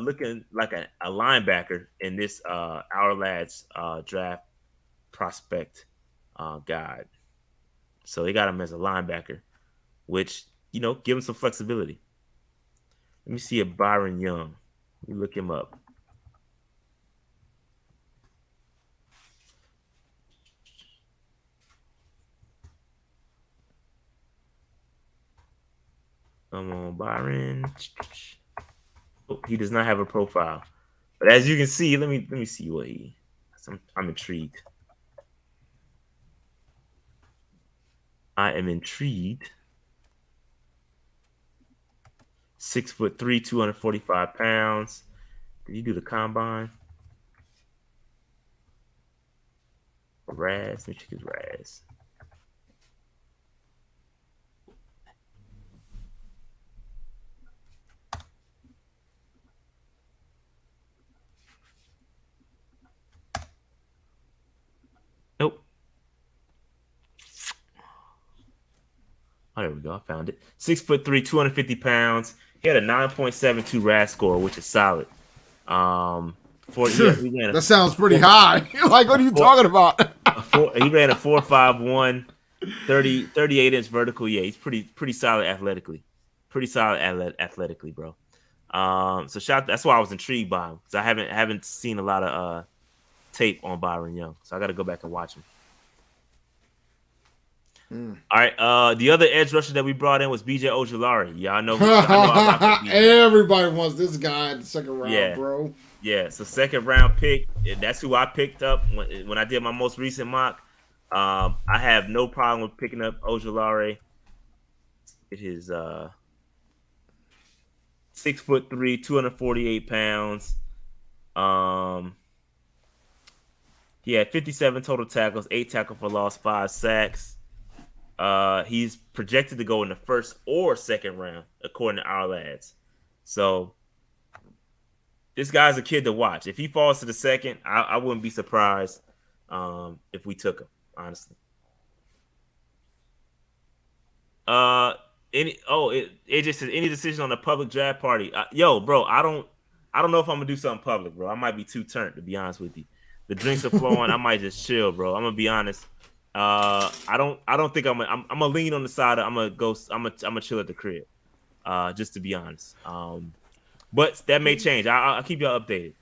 [SPEAKER 1] looking like a linebacker in this Our Lads draft prospect guide. So they got him as a linebacker, which, give him some flexibility. Let me see if Byron Young. Let me look him up. Come on, Byron. Oh, he does not have a profile. But as you can see, let me see what I'm intrigued. I am intrigued. 6'3", 245 pounds. Did he do the combine? Raz. Let me check his Raz. Nope. Oh, there we go. I found it. 6'3", 250 pounds. He had a 9.72 RAS score, which is solid.
[SPEAKER 2] That sounds pretty high. Like, what are you talking about?
[SPEAKER 1] He ran a 4.51, 38-inch vertical. Yeah, he's pretty solid athletically. Pretty solid athletically, bro. So that's why I was intrigued by him, because I haven't seen a lot of tape on Byron Young, so I got to go back and watch him. All right. The other edge rusher that we brought in was BJ Ojulari. Yeah, I know
[SPEAKER 2] everybody wants this guy in the 2nd round, bro.
[SPEAKER 1] Yeah, so 2nd round pick. That's who I picked up when I did my most recent mock. I have no problem with picking up Ojulari. It is 6'3", 248 pounds. He had 57 total tackles, 8 tackles for loss, 5 sacks. He's projected to go in the 1st or 2nd round, according to Our Lads. So this guy's a kid to watch. If he falls to the 2nd, I wouldn't be surprised if we took him, honestly. AJ says, any decision on the public draft party? Yo, bro, I don't know if I'm gonna do something public, bro. I might be too turned, to be honest with you. The drinks are flowing. I might just chill, bro. I'm gonna be honest. I don't think I'm gonna lean on the side. I'm gonna chill at the crib. just to be honest. But that may change. I'll keep y'all updated.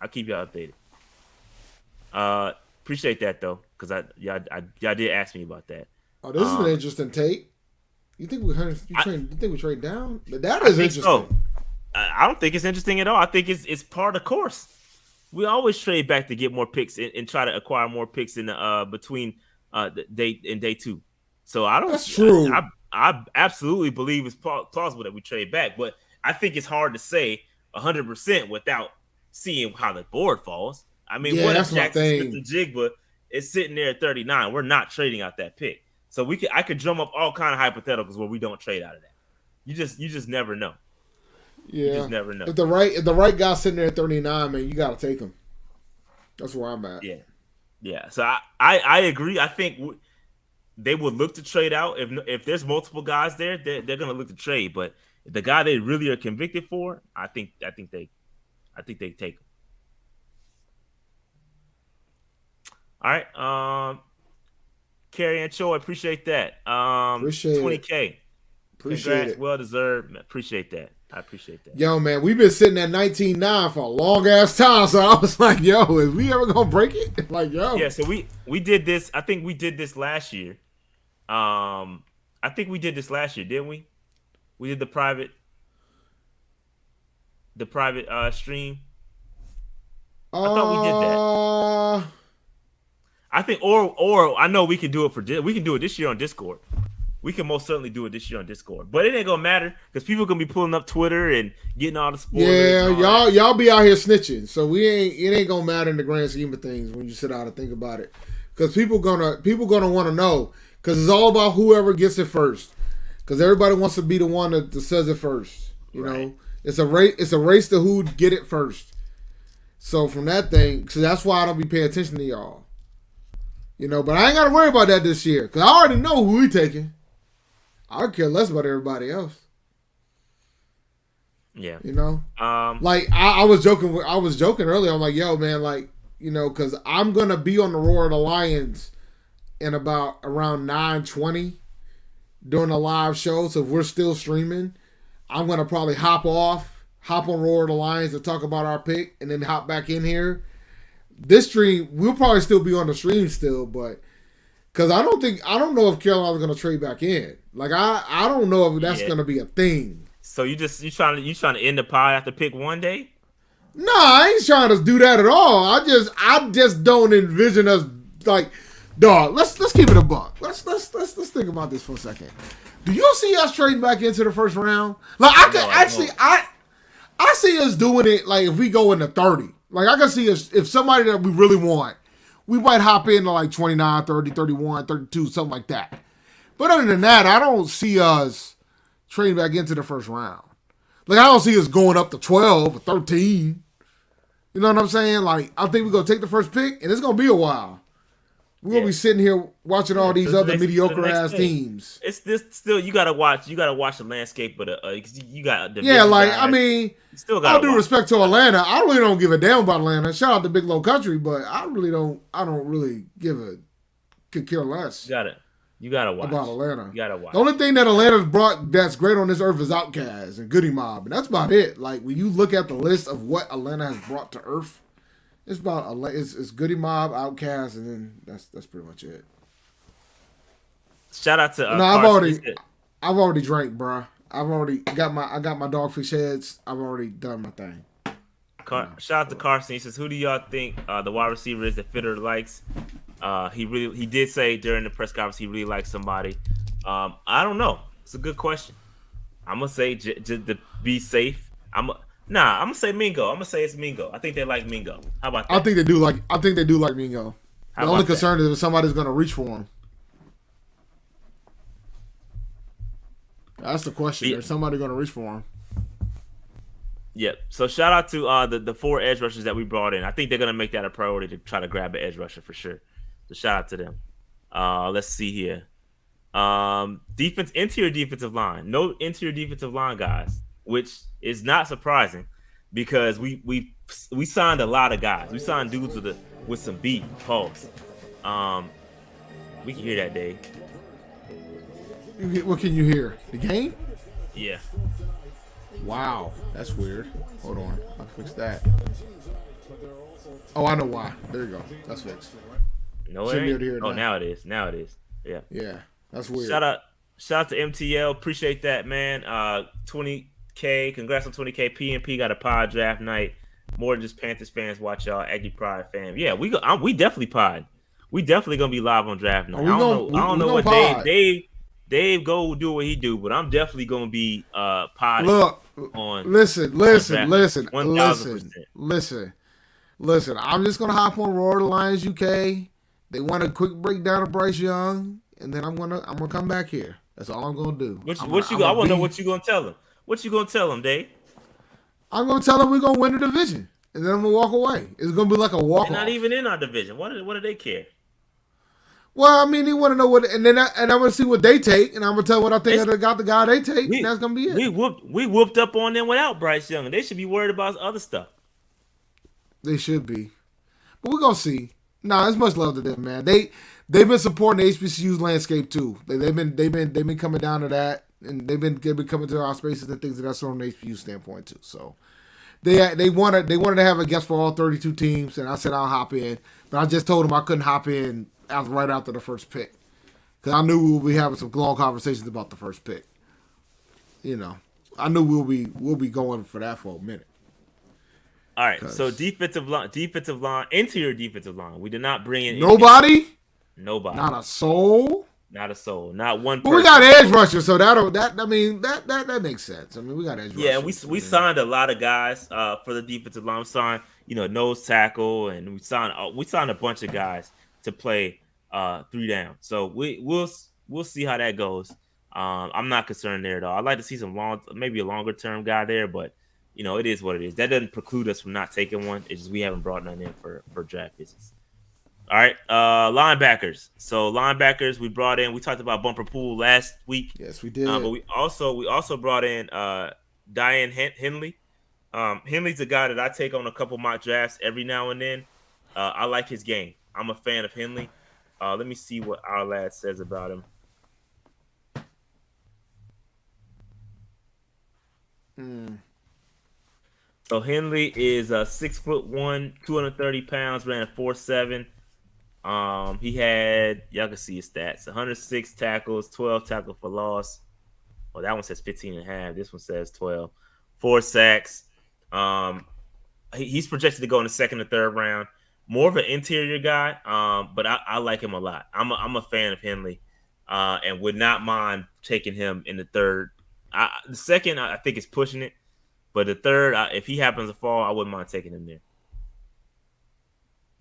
[SPEAKER 1] Appreciate that though, because y'all did ask me about that.
[SPEAKER 2] Oh, this is an interesting take. You think we trade down? That is interesting.
[SPEAKER 1] So. I don't think it's interesting at all. I think it's part of the course. We always trade back to get more picks and try to acquire more picks in the between day two. So I don't.
[SPEAKER 2] That's true.
[SPEAKER 1] I absolutely believe it's plausible that we trade back, but I think it's hard to say 100% without seeing how the board falls. I mean, what if Jackson Smith and Jigba is sitting there at 39? We're not trading out that pick. So I could drum up all kind of hypotheticals where we don't trade out of that. You just never know.
[SPEAKER 2] Yeah,
[SPEAKER 1] you just never know.
[SPEAKER 2] If the right guy's sitting there at 39, man, you got to take him. That's where I'm at.
[SPEAKER 1] Yeah. So I agree. I think they would look to trade out if there's multiple guys there. They're gonna look to trade. But the guy they really are convicted for, I think they take him. All right. Carrie and Choi, appreciate that.
[SPEAKER 2] Appreciate
[SPEAKER 1] 20K.
[SPEAKER 2] Appreciate it.
[SPEAKER 1] Well deserved. Appreciate that. I appreciate that.
[SPEAKER 2] Yo, man, we've been sitting at 19.9 for a long ass time, so I was like, yo, is we ever gonna break it? Like, yo.
[SPEAKER 1] Yeah, so we did this. I think we did this last year. I think we did this last year, didn't we? We did the private stream. I thought we did that. I think, or I know we can do it this year on Discord. We can most certainly do it this year on Discord, but it ain't gonna matter because people gonna be pulling up Twitter and getting all the spoilers.
[SPEAKER 2] Yeah, y'all be out here snitching, so it ain't gonna matter in the grand scheme of things when you sit out and think about it, because people gonna want to know, because it's all about whoever gets it first, because everybody wants to be the one that says it first. You know, it's a race to who get it first. So from that thing, so that's why I don't be paying attention to y'all. You know, but I ain't got to worry about that this year because I already know who we taking. I care less about everybody else.
[SPEAKER 1] Yeah.
[SPEAKER 2] You know? Like, I was joking earlier. I'm like, yo, man, like, you know, because I'm going to be on the Roar of the Lions in around 9:20 during a live show. So if we're still streaming, I'm going to probably hop on Roar of the Lions to talk about our pick and then hop back in here. This stream, we'll probably still be on the stream still, but because I don't know if Carolina's going to trade back in. Like, I don't know if that's going to be a thing.
[SPEAKER 1] So you trying to end the pie after pick one day?
[SPEAKER 2] No, I ain't trying to do that at all. I just don't envision us like, dog. Let's keep it a buck. Let's think about this for a second. Do you see us trading back into the first round? Like, I see us doing it. Like, if we go into 30, like I can see us if somebody that we really want, we might hop into like 29, 30, 31, 32, something like that. But other than that, I don't see us trading back into the first round. Like, I don't see us going up to 12 or 13. You know what I'm saying? Like, I think we're going to take the first pick, and it's going to be a while. We're going to be sitting here watching all these other mediocre-ass teams.
[SPEAKER 1] It's this still, you got to watch the landscape, but you got the
[SPEAKER 2] I mean, all due respect to Atlanta, I really don't give a damn about Atlanta. Shout out to Big Low Country, but I don't really could care less.
[SPEAKER 1] You gotta watch
[SPEAKER 2] about Atlanta.
[SPEAKER 1] You gotta watch.
[SPEAKER 2] The only thing that Atlanta's brought that's great on this earth is Outkast and Goody Mob, and that's about it. Like, when you look at the list of what Atlanta has brought to earth, it's Goody Mob, Outkast, and then that's pretty much it.
[SPEAKER 1] Shout out to
[SPEAKER 2] I've already drank, bro. I've already got my dogfish heads. I've already done my thing.
[SPEAKER 1] Shout out to Carson. He says, "Who do y'all think the wide receiver is that Fitterer likes?" He did say during the press conference he really likes somebody. I don't know. It's a good question. I'm gonna say just to be safe. I'm gonna say Mingo. I'm gonna say it's Mingo. I think they like Mingo. How about that?
[SPEAKER 2] I think they do like Mingo. The only concern is if somebody's gonna reach for him. That's the question. Is somebody gonna reach for him?
[SPEAKER 1] Yep. So shout out to the 4 edge rushers that we brought in. I think they're gonna make that a priority to try to grab an edge rusher for sure. So shout out to them. Let's see here. Interior defensive line. No interior defensive line guys, which is not surprising because we signed a lot of guys. We signed dudes with some beat. Pulse. We can hear that, Dave.
[SPEAKER 2] What can you hear? The game?
[SPEAKER 1] Yeah.
[SPEAKER 2] Wow, that's weird. Hold on, I'll fix that. Oh, I know why. There you go. That's fixed.
[SPEAKER 1] No, it
[SPEAKER 2] Should be
[SPEAKER 1] ain't.
[SPEAKER 2] able to hear it
[SPEAKER 1] Oh,
[SPEAKER 2] now.
[SPEAKER 1] now it is. Now it is. Yeah.
[SPEAKER 2] Yeah, that's weird.
[SPEAKER 1] Shout out to MTL. Appreciate that, man. 20K. Congrats on 20K. PNP got a pod draft night. More than just Panthers fans. Watch y'all. Aggie Pride fam. Yeah, we definitely pod. We definitely gonna be live on draft night.
[SPEAKER 2] Are we gonna
[SPEAKER 1] I don't
[SPEAKER 2] we
[SPEAKER 1] know
[SPEAKER 2] gonna
[SPEAKER 1] what
[SPEAKER 2] pod?
[SPEAKER 1] Dave go do what he do, but I'm definitely gonna be podding
[SPEAKER 2] Look,
[SPEAKER 1] on.
[SPEAKER 2] listen.
[SPEAKER 1] 1000%.
[SPEAKER 2] Listen. I'm just gonna hop on Roar the Lions UK. They want a quick breakdown of Bryce Young, and then I'm gonna come back here. That's all I'm gonna do.
[SPEAKER 1] I want to know what you gonna tell him. What you gonna tell him, Dave?
[SPEAKER 2] I'm gonna tell them we're gonna win the division, and then I'm gonna walk away. It's gonna be like a walk.
[SPEAKER 1] They're not even in our division. What do they care?
[SPEAKER 2] Well, I mean, they want to know what, and I'm gonna see what they take, and I'm gonna tell what I think they got the guy they take, and that's gonna be it.
[SPEAKER 1] We whooped up on them without Bryce Young. They should be worried about other stuff.
[SPEAKER 2] They should be, but we're gonna see. Nah, it's much love to them, man. They've been supporting the HBCU's landscape too. They've been coming down to that, and they've been coming to our spaces and things of that sort from an HBCU standpoint too. So they wanted to have a guest for all 32 teams, and I said I'll hop in, but I just told them I couldn't hop in right after the first pick because I knew we would be having some long conversations about the first pick. You know, I knew we'll be going for that for a minute.
[SPEAKER 1] All right, so defensive line, interior defensive line. We did not bring in
[SPEAKER 2] nobody,
[SPEAKER 1] not
[SPEAKER 2] a soul,
[SPEAKER 1] not one.
[SPEAKER 2] But we got edge rushers, so that makes sense. I mean, we got edge rushers.
[SPEAKER 1] Yeah, we signed a lot of guys for the defensive line. We signed, nose tackle, and we signed a bunch of guys to play 3 down. So we'll see how that goes. I'm not concerned there at all. I'd like to see maybe a longer term guy there, but it is what it is. That doesn't preclude us from not taking one. It's just we haven't brought none in for draft visits. All right, linebackers. So linebackers we brought in. We talked about Bumper Pool last week.
[SPEAKER 2] Yes, we did.
[SPEAKER 1] But we also brought in Diane Henley. Henley's a guy that I take on a couple mock drafts every now and then. I like his game. I'm a fan of Henley. Let me see what our lad says about him. So Henley is 6'1", 230 pounds, ran a 4.7. He had, y'all can see his stats, 106 tackles, 12 tackles for loss. Well, that one says 15.5. This one says 12. 4 sacks. He's projected to go in the second or third round. More of an interior guy, but I like him a lot. I'm a fan of Henley, and would not mind taking him in the third. The second, I think, is pushing it. But the third, if he happens to fall, I wouldn't mind taking him there.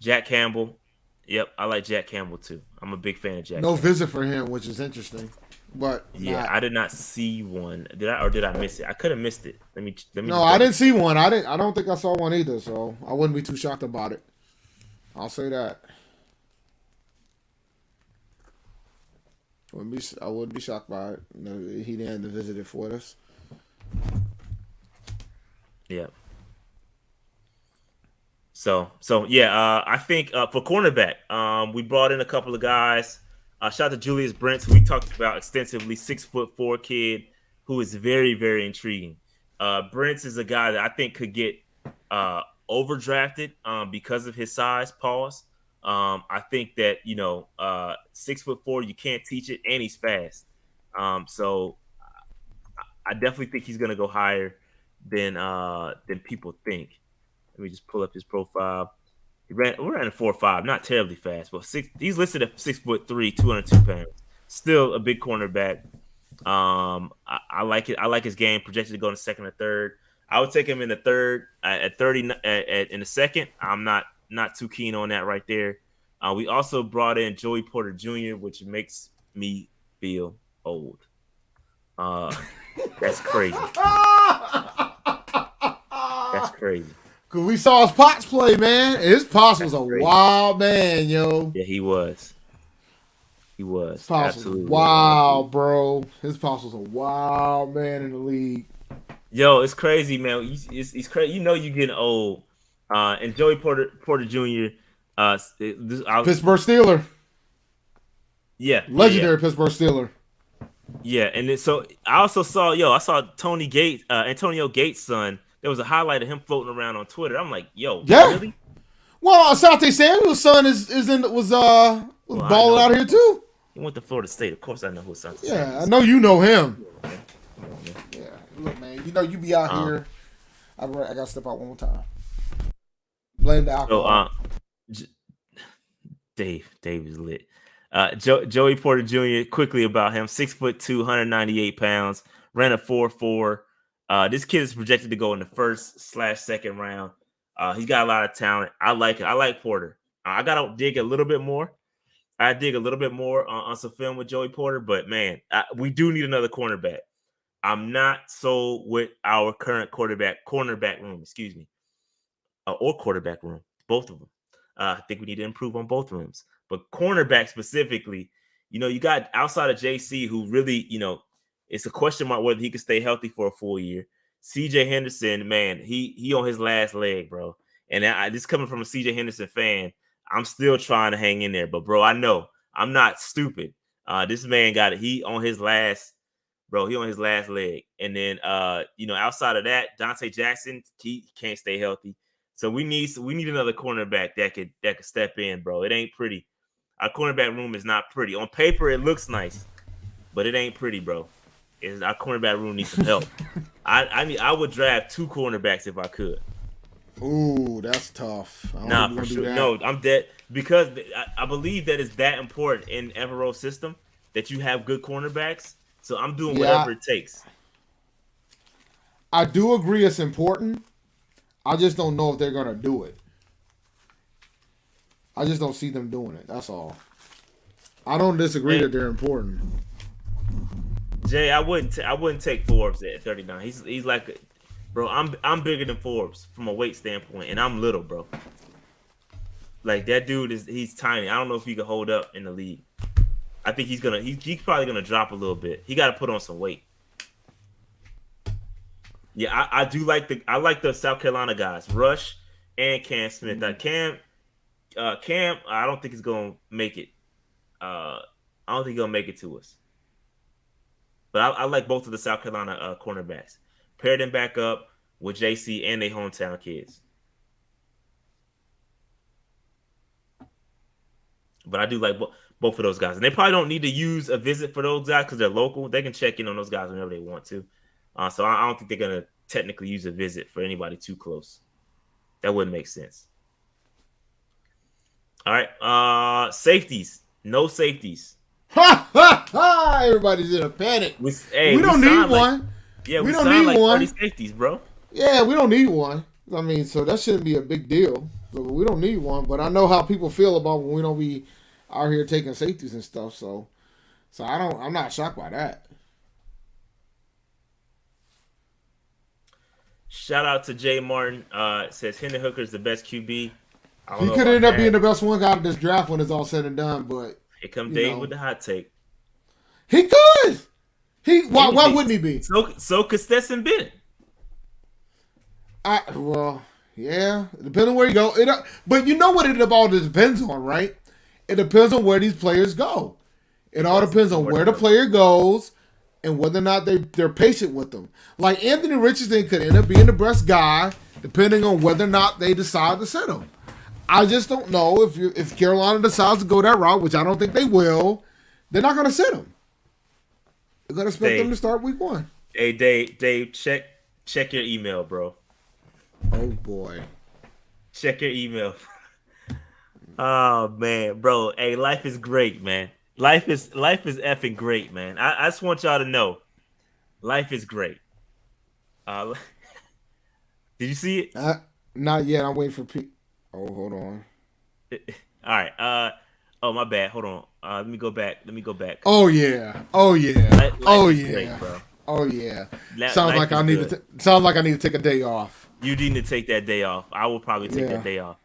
[SPEAKER 1] Jack Campbell. Yep, I like Jack Campbell too. I'm a big fan of Jack.
[SPEAKER 2] No
[SPEAKER 1] Campbell.
[SPEAKER 2] visit for him, which is interesting. But
[SPEAKER 1] yeah, I did not see one. Did I miss it? I could have missed it. Let me.
[SPEAKER 2] No, I didn't see one. I don't think I saw one either. So I wouldn't be too shocked about it. I'll say that. I wouldn't be shocked by it. No, he didn't visit it for us.
[SPEAKER 1] Yeah. So yeah, I think for cornerback, we brought in a couple of guys. Shout out to Julius Brents, who we talked about extensively, 6'4" kid who is very, very intriguing. Brents is a guy that I think could get overdrafted because of his size. Pause. I think that 6'4", you can't teach it, and he's fast. So I definitely think he's gonna go higher than people think. Let me just pull up his profile. We're at a 4.5, not terribly fast, but he's listed at 6'3", 202 pounds. Still a big cornerback. I like it. I like his game. Projected to go in the second or third. I would take him in the third at 30 in the second. I'm not too keen on that right there. We also brought in Joey Porter Jr., which makes me feel old. That's crazy. That's crazy.
[SPEAKER 2] Cause we saw his Pots play, man. His Pots was a wild man, yo.
[SPEAKER 1] Yeah, he was. He was.
[SPEAKER 2] His Pots was wild, bro. His Pots was a wild man in the league.
[SPEAKER 1] Yo, it's crazy, man. It's crazy. You're getting old. And Joey Porter Jr.
[SPEAKER 2] Pittsburgh Steeler.
[SPEAKER 1] Yeah,
[SPEAKER 2] legendary Pittsburgh Steeler.
[SPEAKER 1] Yeah, and then, so I also saw, I saw Antonio Gates' son. There was a highlight of him floating around on Twitter. I'm like, yo,
[SPEAKER 2] Yeah.
[SPEAKER 1] really?
[SPEAKER 2] Well, Asante Samuel's son was
[SPEAKER 1] Well, I
[SPEAKER 2] balling
[SPEAKER 1] know,
[SPEAKER 2] out here too.
[SPEAKER 1] he went to Florida State. Of course, I know who Asante
[SPEAKER 2] Yeah,
[SPEAKER 1] Samuel
[SPEAKER 2] I
[SPEAKER 1] is.
[SPEAKER 2] know you know him.
[SPEAKER 1] Come on, man. Come on, man.
[SPEAKER 2] Yeah, look, man, you know you be out
[SPEAKER 1] Um,
[SPEAKER 2] here. I gotta step out one more time. Blame the
[SPEAKER 1] so,
[SPEAKER 2] alcohol.
[SPEAKER 1] J- Dave is lit. Joey Porter Jr. quickly about him: 6'2", 198 pounds, ran a 4.4. This kid is projected to go in the first/second round. He's got a lot of talent. I like it. I like Porter. I gotta dig a little bit more. I dig a little bit more on some film with Joey Porter, but man, we do need another cornerback. I'm not sold with our current cornerback room, excuse me, or quarterback room, both of them. I think we need to improve on both rooms, but cornerback specifically, you got outside of JC, who really, it's a question mark whether he can stay healthy for a full year. CJ Henderson, man, he on his last leg, bro. And this coming from a CJ Henderson fan, I'm still trying to hang in there, but bro, I know I'm not stupid. This man got it. He on his last, bro. He on his last leg, and then outside of that, Dante Jackson, he can't stay healthy. So we need another cornerback that could step in, bro. It ain't pretty. Our cornerback room is not pretty. On paper, it looks nice, but it ain't pretty, bro. Our cornerback room needs some help. I would draft 2 cornerbacks if I could.
[SPEAKER 2] Ooh, that's tough. I don't
[SPEAKER 1] Nah,
[SPEAKER 2] think
[SPEAKER 1] for
[SPEAKER 2] we're gonna
[SPEAKER 1] sure.
[SPEAKER 2] do
[SPEAKER 1] No,
[SPEAKER 2] that.
[SPEAKER 1] I'm dead because I believe that is that important in Evero's system that you have good cornerbacks. So I'm doing
[SPEAKER 2] Yeah,
[SPEAKER 1] whatever it takes.
[SPEAKER 2] I do agree it's important. I just don't know if they're gonna do it. I just don't see them doing it. That's all. I don't disagree
[SPEAKER 1] Jay,
[SPEAKER 2] that they're important.
[SPEAKER 1] I wouldn't take Forbes at 39. He's like, bro. I'm bigger than Forbes from a weight standpoint, and I'm little, bro. Like that dude he's tiny. I don't know if he can hold up in the league. I think he's probably gonna drop a little bit. He got to put on some weight. Yeah, I do like the South Carolina guys, Rush and Cam Smith. Cam, I don't think he's gonna make it. I don't think he'll make it to us. But I like both of the South Carolina cornerbacks. Pair them back up with JC and their hometown kids. But I do like both of those guys, and they probably don't need to use a visit for those guys because they're local. They can check in on those guys whenever they want to. So I don't think they're gonna technically use a visit for anybody too close. That wouldn't make sense. All right, safeties. No safeties.
[SPEAKER 2] Ha ha ha! Everybody's in a panic. We don't need one.
[SPEAKER 1] We
[SPEAKER 2] don't
[SPEAKER 1] signed
[SPEAKER 2] need
[SPEAKER 1] like
[SPEAKER 2] one.
[SPEAKER 1] 30 safeties, bro.
[SPEAKER 2] Yeah, we don't need one. I mean, so that shouldn't be a big deal. So we don't need one. But I know how people feel about when we don't be out here taking safeties and stuff. So I'm not shocked by that.
[SPEAKER 1] Shout out to Jay Martin. Says Hendon Hooker is the best QB.
[SPEAKER 2] He could end up being the best one out of this draft when it's all said and done. But
[SPEAKER 1] here come Dave with the hot take.
[SPEAKER 2] He could. Why wouldn't he be?
[SPEAKER 1] So could Stetson Bennett.
[SPEAKER 2] Yeah. Depending on where you go. But you know what it all depends on, right? It depends on where these players go. It all depends on where the player goes and whether or not they're patient with them. Like Anthony Richardson could end up being the best guy depending on whether or not they decide to sit him. I just don't know if Carolina decides to go that route, which I don't think they will. They're not going to sit him. They're going to expect them to start week 1.
[SPEAKER 1] Hey, Dave, check your email, bro.
[SPEAKER 2] Oh boy,
[SPEAKER 1] check your email. Oh man, bro. Hey, life is great, man. Life is effing great, man. I just want y'all to know, life is great. Did you see it?
[SPEAKER 2] Not yet. I'm waiting for Pete. Oh, hold on.
[SPEAKER 1] All right. Oh, my bad. Hold on. Let me go back.
[SPEAKER 2] Oh yeah.
[SPEAKER 1] Life is great, bro.
[SPEAKER 2] Oh yeah. Sounds like I need to take a day off.
[SPEAKER 1] You need to take that day off. I will probably take that day off.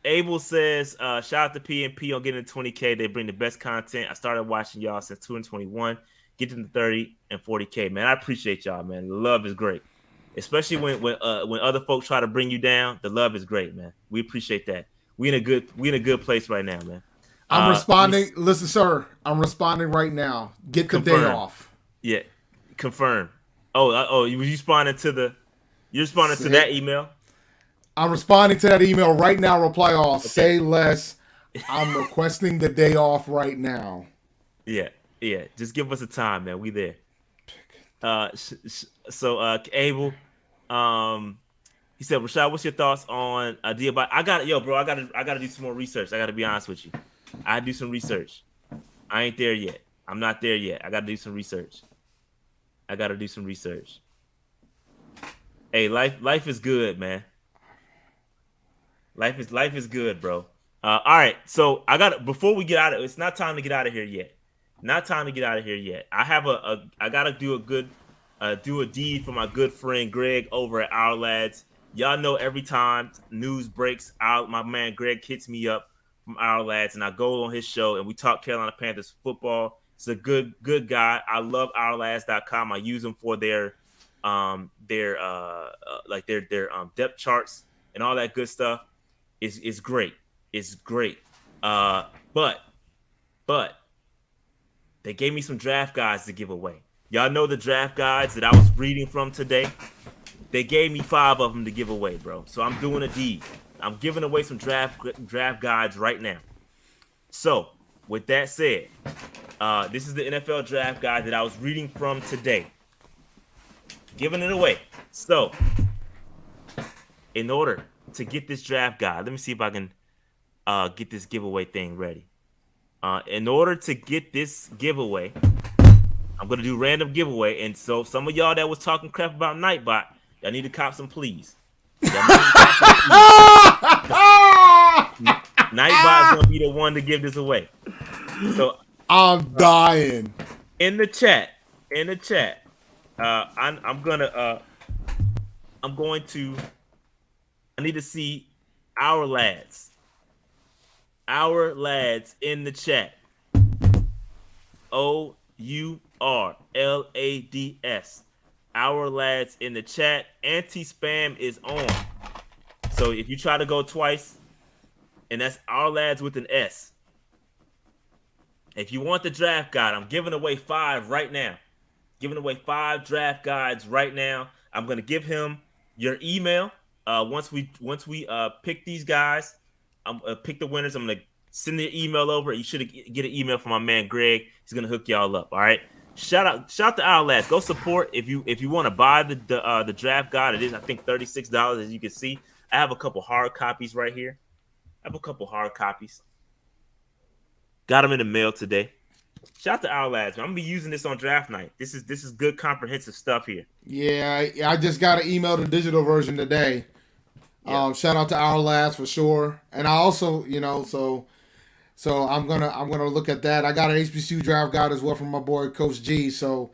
[SPEAKER 1] Abel says, shout out to PNP on getting to 20K. They bring the best content. I started watching y'all since 2021. Get to 30 and 40K, man. I appreciate y'all, man. The love is great. Especially when other folks try to bring you down, the love is great, man. We appreciate that. We in a good place right now, man.
[SPEAKER 2] I'm responding. Listen, sir, I'm responding right now. Get the day off.
[SPEAKER 1] Yeah, confirm. You responding to that email?
[SPEAKER 2] I'm responding to that email right now. Reply all. Okay. Say less. I'm requesting the day off right now.
[SPEAKER 1] Yeah. Just give us a time, man. We there. So Abel, he said, Rashad, what's your thoughts on Diabate? I gotta do some more research. I gotta be honest with you. I do some research. I ain't there yet. I'm not there yet. I gotta do some research. Hey, life is good, man. Life is good, bro. All right, so before we get out of it's not time to get out of here yet. I have I gotta do a deed for my good friend Greg over at Our Lads. Y'all know every time news breaks out, my man Greg hits me up from Our Lads, and I go on his show and we talk Carolina Panthers football. It's a good guy. I love OurLads.com. I use them for their depth charts and all that good stuff. It's great. It's great. But they gave me some draft guides to give away. Y'all know the draft guides that I was reading from today? They gave me 5 of them to give away, bro. So I'm doing a deed. I'm giving away some draft guides right now. So, with that said, this is the NFL draft guide that I was reading from today. Giving it away. So, in order to get this draft guide, let me see if I can get this giveaway thing ready. In order to get this giveaway, I'm going to do random giveaway. And so some of y'all that was talking crap about Nightbot, y'all need to cop some please. Nightbot is going to be the one to give this away. So
[SPEAKER 2] I'm dying.
[SPEAKER 1] In the chat, I need to see Our Lads in the chat. OURLADS. Our Lads in the chat. Anti-spam is on. So if you try to go twice, and that's Our Lads with an S. If you want the draft guide, I'm giving away 5 right now. Giving away 5 draft guides right now. I'm gonna give him your email. Once we pick these guys, pick the winners. I'm gonna send the email over. You should get an email from my man Greg. He's gonna hook y'all up. All right. Shout out to Our Lads. Go support if you want to buy the draft guide. It is, I think, $36, as you can see. I have a couple hard copies right here. Got them in the mail today. Shout out to Our Lads, man. I'm gonna be using this on draft night. This is good comprehensive stuff here.
[SPEAKER 2] Yeah, I just got an email, the digital version today. Yeah. Shout out to Our Lads for sure. And I also, so I'm gonna look at that. I got an HBCU draft guide as well from my boy Coach G. So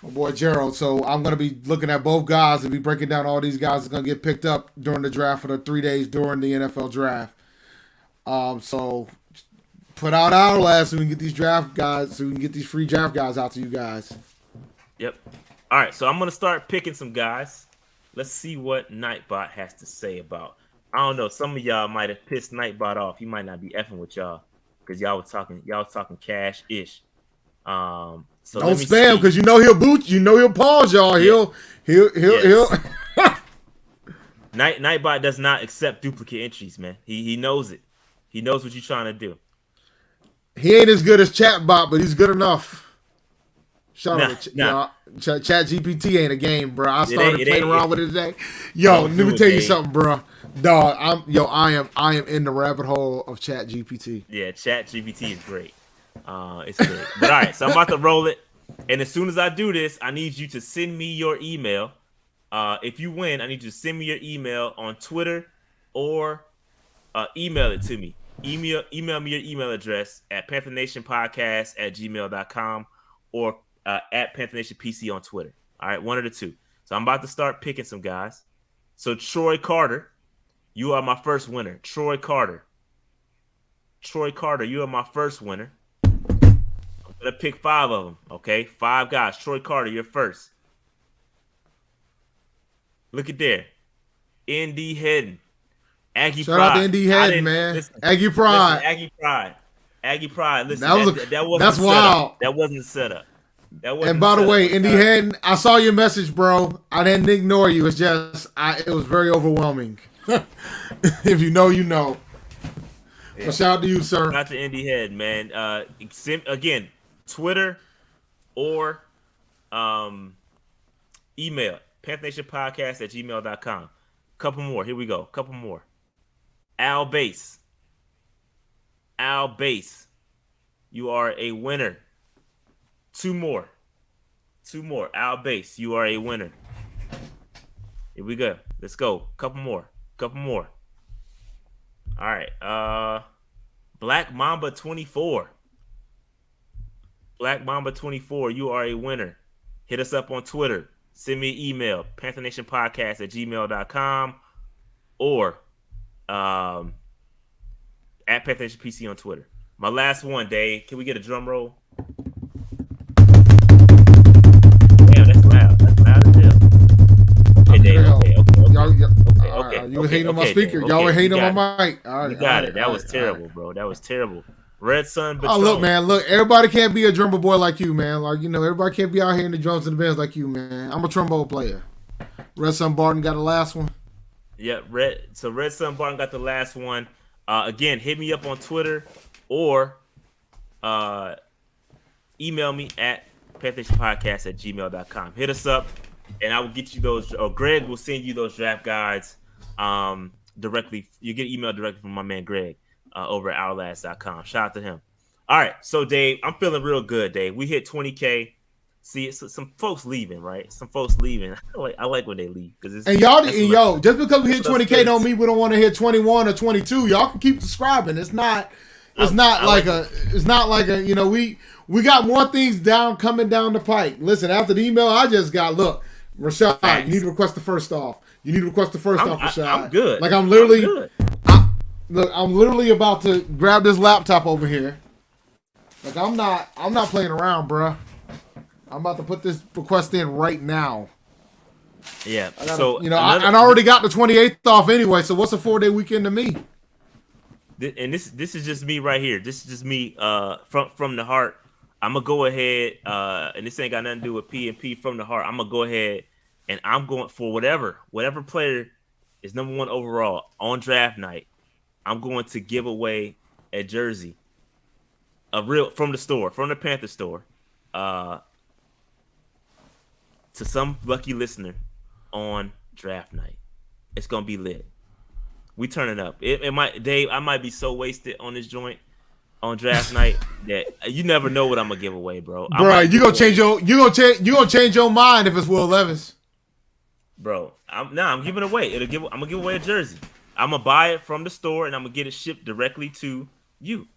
[SPEAKER 2] my boy Gerald. So I'm gonna be looking at both guys and be breaking down all these guys that are gonna get picked up during the draft for the 3 days during the NFL draft. So put out Our Lads so we can get these draft guys, so we can get these free draft guys out to you guys.
[SPEAKER 1] Yep. All right, so I'm gonna start picking some guys. Let's see what Nightbot has to say about. I don't know. Some of y'all might have pissed Nightbot off. He might not be effing with y'all because y'all was talking cash ish. So
[SPEAKER 2] don't spam because he'll boot. He'll pause y'all. Yeah. He'll.
[SPEAKER 1] Nightbot does not accept duplicate entries, man. He knows it. He knows what you're trying to do.
[SPEAKER 2] He ain't as good as Chatbot, but he's good enough. Shout out to Chat GPT ain't a game, bro. I started playing around with it today. Yo, let me tell you something, bro. Dog, I am in the rabbit hole of Chat GPT.
[SPEAKER 1] Yeah, Chat GPT is great. It's great. But all right, so I'm about to roll it. And as soon as I do this, I need you to send me your email. If you win, I need you to send me your email on Twitter or email it to me. Email me your email address at panthernationpodcast@gmail.com or at Panther Nation PC on Twitter. All right, one of the two. So I'm about to start picking some guys. So Troy Carter, you are my first winner. Troy Carter, you are my first winner. I'm going to pick 5 of them, okay? 5 guys. Troy Carter, you're first. Look at there. ND Hedden. Aggie
[SPEAKER 2] Shout
[SPEAKER 1] Pride.
[SPEAKER 2] Shout out to ND Hedden, man. Aggie Pride.
[SPEAKER 1] Aggie Pride. Aggie Pride. Listen, that wasn't
[SPEAKER 2] that's
[SPEAKER 1] set
[SPEAKER 2] wild.
[SPEAKER 1] Up. That wasn't set up.
[SPEAKER 2] And by the way, Indy Head, I saw your message, bro. I didn't ignore you. It's just it was very overwhelming. If you know, you know. Yeah. Well, shout out to you, sir.
[SPEAKER 1] Shout out to Indy Head, man. Again, Twitter or email panthernationpodcast@gmail.com. Couple more. Here we go. Couple more. Al Bass. You are a winner. Two more. Al Bass, you are a winner. Here we go. Let's go. Couple more. All right. Black Mamba 24. You are a winner. Hit us up on Twitter. Send me an email, panthernationpodcast@gmail.com or at Panther Nation PC on Twitter. My last one, Dave. Can we get a drum roll? Damn, that's loud. That's loud as hell. Okay, Dave. Okay.
[SPEAKER 2] You were hating on my speaker. Y'all were hating on my mic.
[SPEAKER 1] You got it. That was terrible, bro. That was terrible. Red Sun Patron.
[SPEAKER 2] Oh, look, man. Look, everybody can't be a drummer boy like you, man. Like, everybody can't be out here in the drums and the bands like you, man. I'm a trombone player. Red Sun Barton got the last one.
[SPEAKER 1] Yeah, Red Sun Barton got the last one. Again, hit me up on Twitter or email me at panthernationpodcast@gmail.com. Hit us up, and I will get you those, or Greg will send you those draft guides directly. You get email directly from my man Greg over at OurLast.com. Shout out to him. All right, so Dave, I'm feeling real good, Dave. We hit 20K. See, some folks leaving, right? Some folks leaving. I like when they leave because
[SPEAKER 2] just because we hit 20K don't mean we don't want to hit 21 or 22. Y'all can keep subscribing. It's not like a we got more things coming down the pipe. Listen, after the email I just got, look, Rashad, thanks. You need to request the first off. Rashad.
[SPEAKER 1] I'm good.
[SPEAKER 2] Like I'm literally about to grab this laptop over here. Like I'm not playing around, bruh. I'm about to put this request in right now.
[SPEAKER 1] Yeah.
[SPEAKER 2] I already got the 28th off anyway. So what's a 4-day weekend to me?
[SPEAKER 1] And this is just me right here. This is just me from the heart. I'm gonna go ahead and this ain't got nothing to do with P&P from the heart. I'm gonna go ahead and I'm going for whatever player is number 1 overall on draft night. I'm going to give away a jersey, from the Panther store, to some lucky listener on draft night. It's gonna be lit. We turning up. It might, Dave. I might be so wasted on this joint on draft night that you never know what I'm gonna give away, bro.
[SPEAKER 2] Bro, you gonna change your mind if it's Will Levis,
[SPEAKER 1] bro. I'm giving away. I'm gonna give away a jersey. I'm gonna buy it from the store and I'm gonna get it shipped directly to you.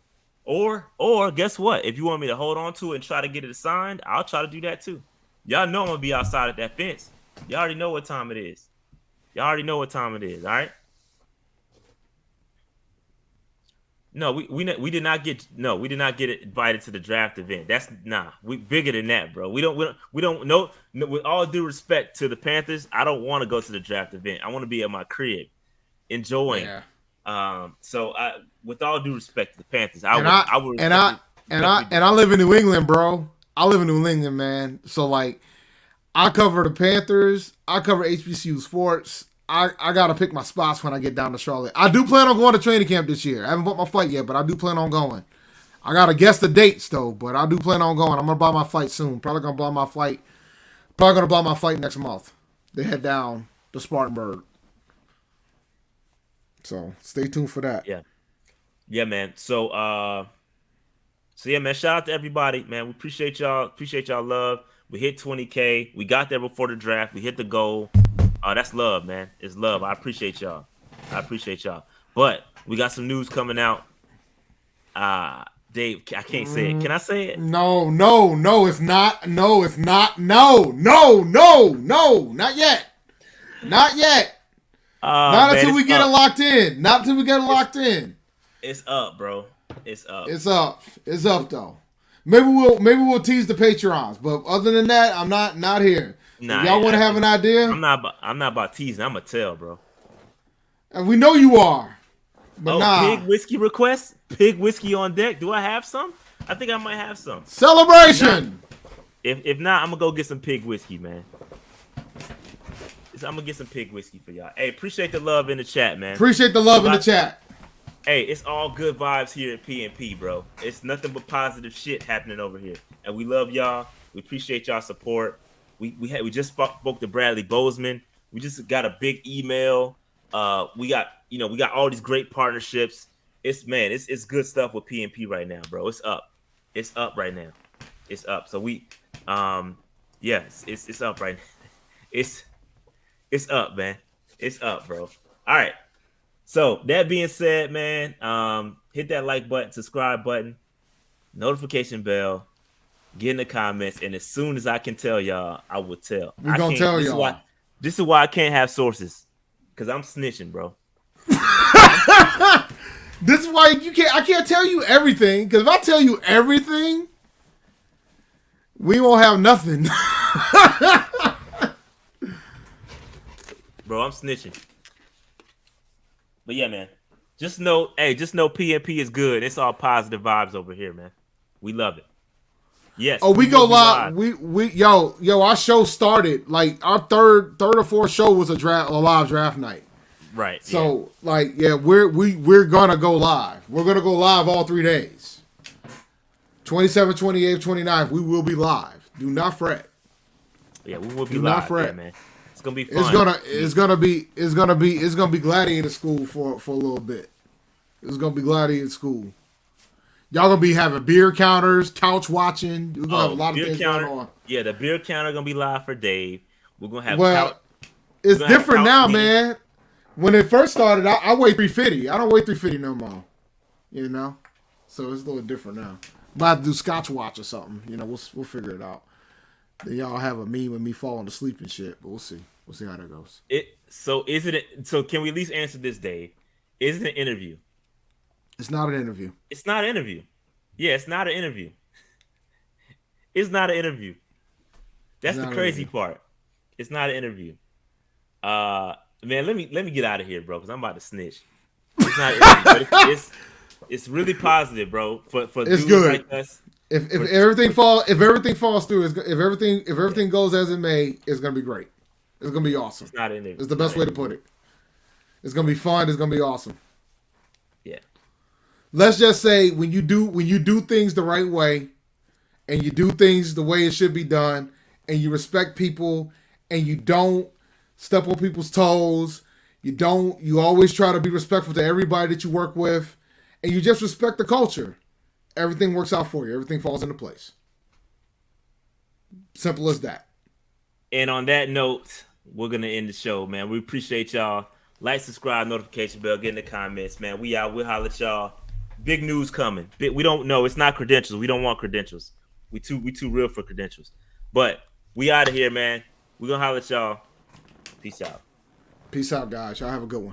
[SPEAKER 1] Or guess what? If you want me to hold on to it and try to get it signed, I'll try to do that too. Y'all know I'm gonna be outside at that fence. Y'all already know what time it is. All right. No, we did not get invited to the draft event. We bigger than that, bro. We don't know. With all due respect to the Panthers, I don't want to go to the draft event. I want to be at my crib, enjoying. Yeah. So with all due respect to the Panthers, I
[SPEAKER 2] live in New England, bro. I live in New England, man. So like, I cover the Panthers. I cover HBCU sports. I got to pick my spots when I get down to Charlotte. I do plan on going to training camp this year. I haven't bought my flight yet, but I do plan on going. I got to guess the dates, though, but I do plan on going. I'm going to buy my flight soon. Probably going to buy my flight next month. They head down to Spartanburg. So stay tuned for that.
[SPEAKER 1] Yeah. Yeah, man. So yeah, man, shout out to everybody, man. We appreciate y'all. Appreciate y'all love. We hit 20K. We got there before the draft. We hit the goal. That's love, man. It's love. I appreciate y'all. But we got some news coming out. Dave, I can't say it. Can I say it?
[SPEAKER 2] No, it's not. No, not yet. Not until we get it locked in. Not until we get it locked in.
[SPEAKER 1] It's up, bro. It's up.
[SPEAKER 2] It's up though. Maybe we'll tease the Patreons, but other than that, I'm not here. Nah, y'all want to have an idea?
[SPEAKER 1] I'm not about teasing. I'm gonna tell, bro.
[SPEAKER 2] And we know you are. But
[SPEAKER 1] pig whiskey request? Pig whiskey on deck. Do I have some? I think I might have some.
[SPEAKER 2] Celebration.
[SPEAKER 1] If not, I'm gonna go get some pig whiskey, man. I'm gonna get some pig whiskey for y'all. Hey, appreciate the love in the chat, man.
[SPEAKER 2] Appreciate the love in the chat.
[SPEAKER 1] Hey, it's all good vibes here at PNP, bro. It's nothing but positive shit happening over here, and we love y'all. We appreciate y'all support. We just spoke to Bradley Bozeman. We just got a big email. We got all these great partnerships. It's good stuff with PNP right now, bro. It's up. It's up right now. It's up. So we it's up right now. It's up, man. It's up, bro. All right. So that being said, man, hit that like button, subscribe button, notification bell, get in the comments, and as soon as I can tell y'all, I will tell.
[SPEAKER 2] We're gonna tell y'all.
[SPEAKER 1] This is why I can't have sources, because I'm snitching, bro.
[SPEAKER 2] This is why I can't tell you everything, because if I tell you everything, we won't have nothing.
[SPEAKER 1] Bro, I'm snitching. But yeah, man. Just know PNP is good. It's all positive vibes over here, man. We love it. Yes.
[SPEAKER 2] Oh, we go live. Yo, our show started like our third or fourth show was a live draft night.
[SPEAKER 1] Right.
[SPEAKER 2] So we're gonna go live. We're gonna go live all 3 days. 27th, 28th, 29th, we will be live. Do not fret.
[SPEAKER 1] Yeah, we will be
[SPEAKER 2] Do
[SPEAKER 1] live.
[SPEAKER 2] not fret.
[SPEAKER 1] Yeah, man. It's gonna be fun.
[SPEAKER 2] It's gonna be gladiator school for a little bit. It's gonna be gladiator school. Y'all gonna be having beer counters, couch watching. We're gonna have a lot of things going on.
[SPEAKER 1] Yeah, the beer counter gonna be live for Dave. We're gonna have
[SPEAKER 2] it's different now, man. When it first started, I weigh 350. I don't weigh 350 no more. You know? So it's a little different now. Might have to do Scotch watch or something. You know, we'll figure it out. Then y'all have a meme of me falling asleep and shit, but we'll see. We'll see how that goes.
[SPEAKER 1] So can we at least answer this, Dave? Is it an interview?
[SPEAKER 2] It's not an interview.
[SPEAKER 1] It's not an interview. Yeah, it's not an interview. It's not an interview. That's the crazy part. It's not an interview. Man, let me get out of here, bro, because I'm about to snitch. It's not an interview, but it's really positive, bro. For
[SPEAKER 2] it's
[SPEAKER 1] dudes
[SPEAKER 2] good.
[SPEAKER 1] like us.
[SPEAKER 2] If everything falls through, if everything goes as it may, it's gonna be great. It's gonna be awesome.
[SPEAKER 1] It's not an interview.
[SPEAKER 2] It's the best way to put it. It's gonna be fun. It's gonna be awesome.
[SPEAKER 1] Yeah.
[SPEAKER 2] Let's just say when you do things the right way, and you do things the way it should be done, and you respect people, and you don't step on people's toes, you always try to be respectful to everybody that you work with, and you just respect the culture. Everything works out for you. Everything falls into place. Simple as that.
[SPEAKER 1] And on that note, we're going to end the show, man. We appreciate y'all. Like, subscribe, notification bell, get in the comments, man. We out. We'll holler at y'all. Big news coming. We don't know. It's not credentials. We don't want credentials. We too real for credentials. But we out of here, man. We're going to holler at y'all. Peace out.
[SPEAKER 2] Peace out, guys. Y'all have a good one.